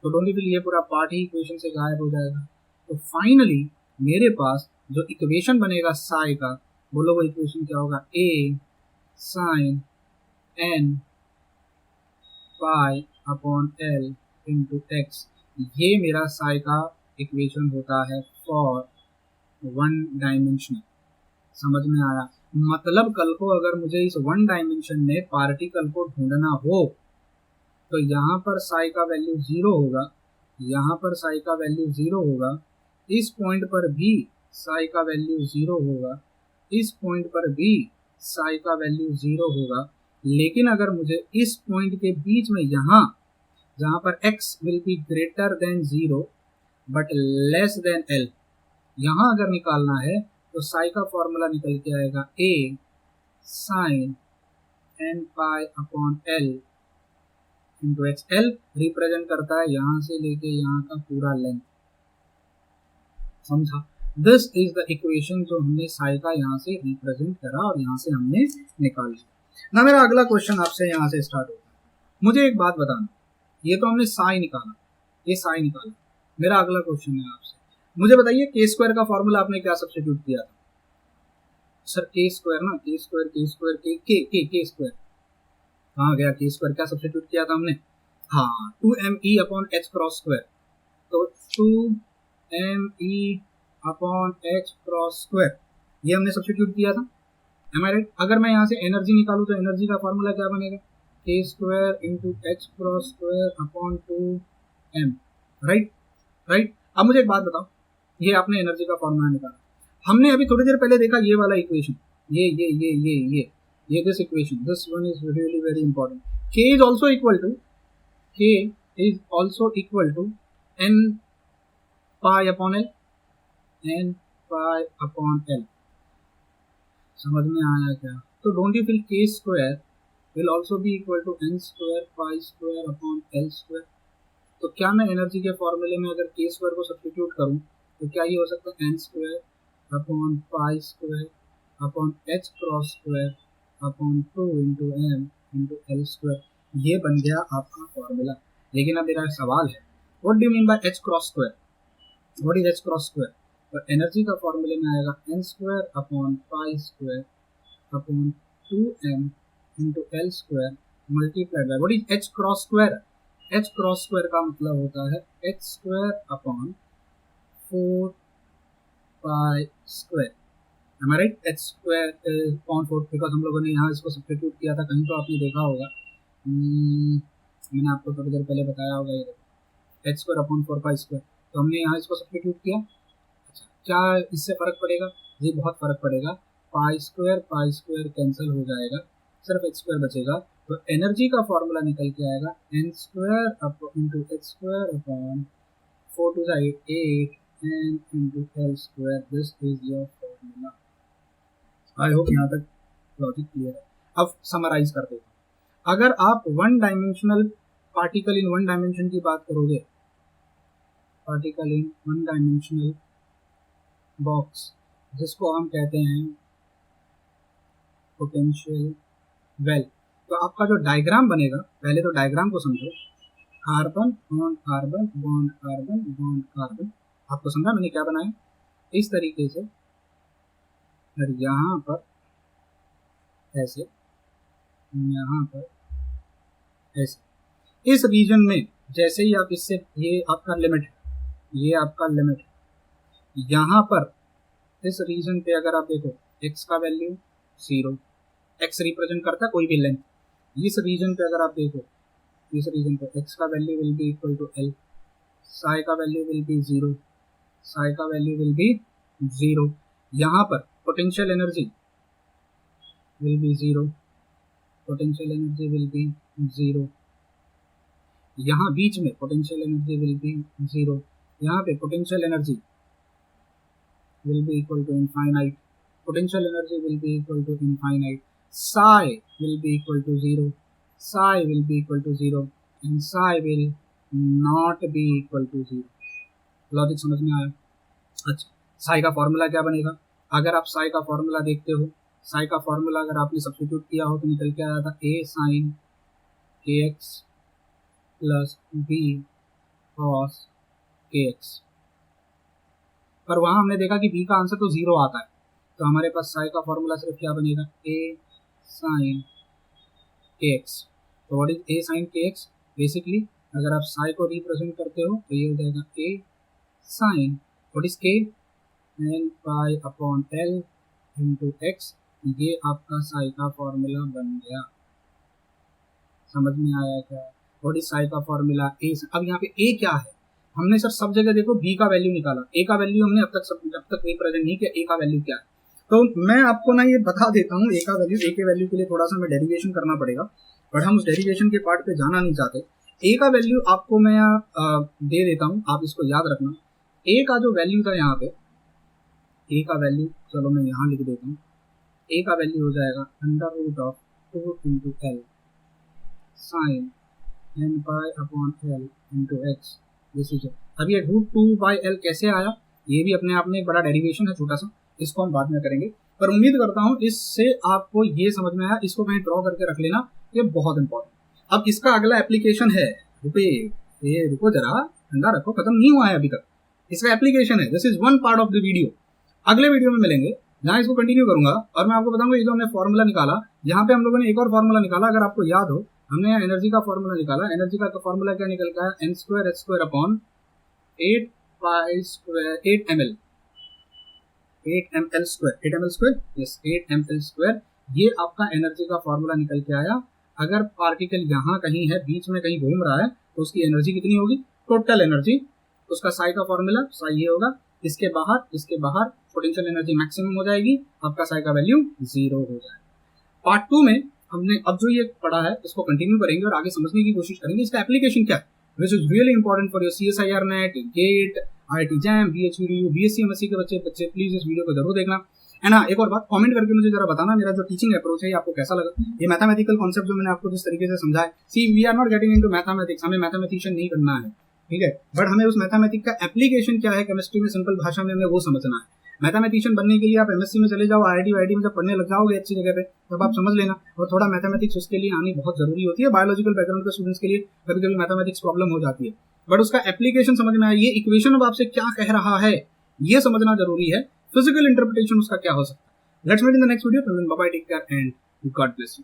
तो डोंट फील, ये पूरा पार्ट ही इक्वेशन से गायब हो जाएगा। तो फाइनली मेरे पास जो इक्वेशन बनेगा साई का, बोलो वो इक्वेशन क्या होगा? A sine n pi upon L into x. ये मेरा साई का इक्वेशन होता है फॉर वन डायमेंशनल। समझ में आया? मतलब कल को अगर मुझे इस वन डायमेंशन में पार्टिकल को ढूंढना हो तो यहाँ पर साई का वैल्यू जीरो होगा, यहाँ पर साई का वैल्यू जीरो होगा, इस पॉइंट पर भी साई का वैल्यू जीरो होगा, इस पॉइंट पर भी साई का वैल्यू जीरो होगा। लेकिन अगर मुझे इस पॉइंट के बीच में यहाँ जहाँ पर x will be greater than zero but less than l, यहाँ अगर निकालना है तो साई का फॉर्मूला निकल के आएगा a sine n pi upon l into x. l represent करता है यहाँ से लेके यहाँ का पूरा लेंथ। समझा? दिस इज द इक्वेशन जो हमने साई का यहाँ से रिप्रेजेंट करा और यहाँ से हमने निकाल लिया ना। मेरा अगला क्वेश्चन आपसे यहाँ से स्टार्ट होता है। मुझे एक बात बताना, ये तो हमने साई निकाला, ये साई निकाला, मेरा अगला क्वेश्चन है आपसे, मुझे बताइए के स्क्वायर का फॉर्मूला आपने क्या सब्स्टिट्यूट किया था? सर के स्क्वायर ना, के स्क्वायर के स्क्वायर कहाँ गया? के स्क्वायर क्या सब्स्टिट्यूट किया था हमने? हाँ, 2me upon H cross square. तो 2me upon H cross square ये हमने सब्स्टिट्यूट किया था। एम आई राइट? अगर मैं यहाँ से एनर्जी निकालूँ तो एनर्जी का फॉर्मूला क्या बनेगा? के square into H cross square upon 2m। Right? अब मुझे एक बात बताओ, ये आपने एनर्जी का फॉर्मूला निकाला। हमने अभी थोड़ी देर पहले देखा ये वाला इक्वेशन, ये this equation, this one is really very important. K is also equal to n pi upon L, n pi upon L। समझ में आया क्या? तो don't you feel K square will also be equal to n square pi square upon L square. तो क्या मैं energy के फॉर्मूले में अगर K स्क्वायर को सब्स्टिट्यूट करूं तो क्या ये हो सकता है n square upon pi square upon h cross square upon 2 into m into L square. ये बन गया आपका फॉर्मूला। लेकिन अब मेरा सवाल है, what do you mean by h cross square? What is h cross square? तो एनर्जी का फॉर्मूले में आएगा n square upon pi square upon 2m into L square multiplied by what is h cross square? h cross square का मतलब होता है h square upon 4 pi square. Am I right? h square upon 4, because हम लोगों ने यहाँ इसको substitute किया था, कहीं तो आपने देखा होगा, मैंने आपको थोड़ी देर पहले बताया होगा, ये h square upon 4 pi square. तो हमने यहाँ इसको सब्स्टिट्यूट किया। अच्छा, क्या इससे फ़र्क पड़ेगा? जी बहुत फ़र्क पड़ेगा। पाई स्क्वायर कैंसिल हो जाएगा, सिर्फ h स्क्वायर बचेगा। तो एनर्जी का फॉर्मूला निकल के आएगा n square into h square upon 4 to 8 n into L square. This is your formula. I hope यहाँ तक लॉजिक क्लियर है। अब समराइज कर देता हूँ। अगर आप one dimensional particle in one dimension की बात करोगे, particle in one dimensional box, जिसको हम कहते हैं पोटेंशियल वेल, तो आपका जो डायग्राम बनेगा, पहले तो डायग्राम को समझो। Carbon bond carbon bond carbon bond carbon. आपको समझा मैंने क्या बनाया? इस तरीके से, और यहाँ पर ऐसे, यहाँ पर ऐसे। इस रीजन में जैसे ही आप इससे, ये आपका लिमिट है, ये आपका लिमिट है। यहाँ पर इस रीजन पे अगर आप देखो, x का वैल्यू 0, x रिप्रेजेंट करता है कोई भी लेंथ। इस रीजन पे अगर आप देखो, इस रीजन पे x का value will be equal to L, psi का वैल्यू विल बी 0, साई का वैल्यू विल बी 0। यहाँ पर potential energy will B 0, potential energy will B 0। यहाँ बीच में पोटेंशियल एनर्जी विल बी 0। यहाँ पे potential energy will be equal to infinite, potential energy will be equal to infinite. Psi will be equal to 0, psi will be equal to 0 and psi will not be equal to 0। Logic समझ में आया? अच्छा, साई का formula क्या बनेगा? अगर आप साई का फॉर्मूला देखते हो, साई का फॉर्मूला अगर आपने सब्स्टिट्यूट किया हो तो निकल के आया था a sine kx plus b cos kx। पर वहां हमने देखा कि b का आंसर तो 0 आता है, तो हमारे पास साई का फॉर्मूला सिर्फ क्या बनेगा? a sine kx। तो what is a sine kx? Basically अगर आप साई को रिप्रेजेंट करते हो तो ये हो जाएगा a sine, what is k? n pi upon l into x। ये आपका साई का फॉर्मूला बन गया। समझ में आया क्या? व्हाट इज साई का फॉर्मूला? a। अब यहाँ पे a क्या है? हमने सर सब जगह देखो b का वैल्यू निकाला, a का वैल्यू हमने अब तक रिप्रेजेंट नहीं किया। a का वैल्यू क्या है? तो मैं आपको ना ये बता देता हूँ a का वैल्यू। a के वैल्यू के लिए थोड़ा सा मैं डेरिवेशन करना पड़ेगा, बट हम उस डेरिवेशन के पार्ट पे जाना नहीं चाहते। a का वैल्यू आपको मैं दे देता हूँ, आप इसको याद रखना। a का जो वैल्यू था यहाँ पे, a का वैल्यू चलो मैं यहाँ लिख देता हूँ। a का वैल्यू हो जाएगा under root of 2 into L sine n pi upon l into x. अब ये रूट 2 बाई एल कैसे आया? ये भी अपने आप में एक बड़ा डेरिवेशन है छोटा सा, इसको हम बाद में करेंगे। पर उम्मीद करता हूँ इससे आपको ये समझ में आया। इसको कहीं ड्रॉ करके रख लेना, ये बहुत इंपॉर्टेंट। अब इसका अगला एप्लीकेशन है, रुको जरा, ठंडा रखो, खत्म नहीं हुआ है अभी तक। इसका एप्लीकेशन है, this is one part of the video. अगले वीडियो में मिलेंगे जहाँ इसको कंटिन्यू करूंगा और मैं आपको बताऊंगा ये जो हमने फॉर्मूला निकाला, यहाँ पे हम लोगों ने एक और फॉर्मूला निकाला। अगर आपको याद हो, हमने यहाँ एनर्जी का फॉर्मूला निकाला। एनर्जी का फॉर्मूला क्या निकल गया? n square h square upon 8 pi square 8 ml square, yes 8 ml square. ये आपका एनर्जी का फॉर्मूला निकल के आया। अगर पार्टिकल यहाँ कहीं है, बीच में कहीं घूम रहा है, तो उसकी एनर्जी कितनी होगी? Total energy. उसका साई का फॉर्मूला साई ये होगा। इसके बाहर पोटेंशियल एनर्जी मैक्सिमम हो जाएगी, आपका साई का वैल्यू 0 हो जाएगा। पार्ट 2 में हमने अब जो ये पढ़ा है इसको कंटिन्यू करेंगे और आगे समझने की कोशिश करेंगे इसका एप्लीकेशन क्या है, which is really important for your CSIR NET, GATE, IIT JAM, BHU, BSc MSc के बच्चे प्लीज इस वीडियो को जरूर देखना। है ना, एक और बात कमेंट करके मुझे जरा बताना मेरा जो टीचिंग अप्रोच है आपको कैसा लगा, ये मैथमेटिकल कॉन्सेप्ट जो मैंने आपको जिस तरीके से समझाया। See we are not getting into mathematics, हमें मैथमेटिशियन नहीं बनना है, ठीक है, बट हमें उस मैथमेटिक्स का एप्लीकेशन क्या है केमिस्ट्री में सिंपल भाषा में हमें वो समझना है। मैथमेटिशियन बनने के लिए आप MSc में चले जाओ, IIT में जब पढ़ने लग जाओगे अच्छी जगह पे तब आप समझ लेना, और थोड़ा मैथमेटिक्स उसके लिए आनी बहुत जरूरी होती है। बायोलॉजिकल बैकग्राउंड के स्टूडेंट्स के लिए कभी कभी मैथमेटिक्स प्रॉब्लम हो जाती है, बट उसका एप्लीकेशन समझ में आया, ये इक्वेशन अब आपसे क्या कह रहा है ये समझना जरूरी है, फिजिकल इंटरप्रिटेशन उसका क्या हो सकता है। Let's meet in the next video, till then bye bye, take care and God bless you.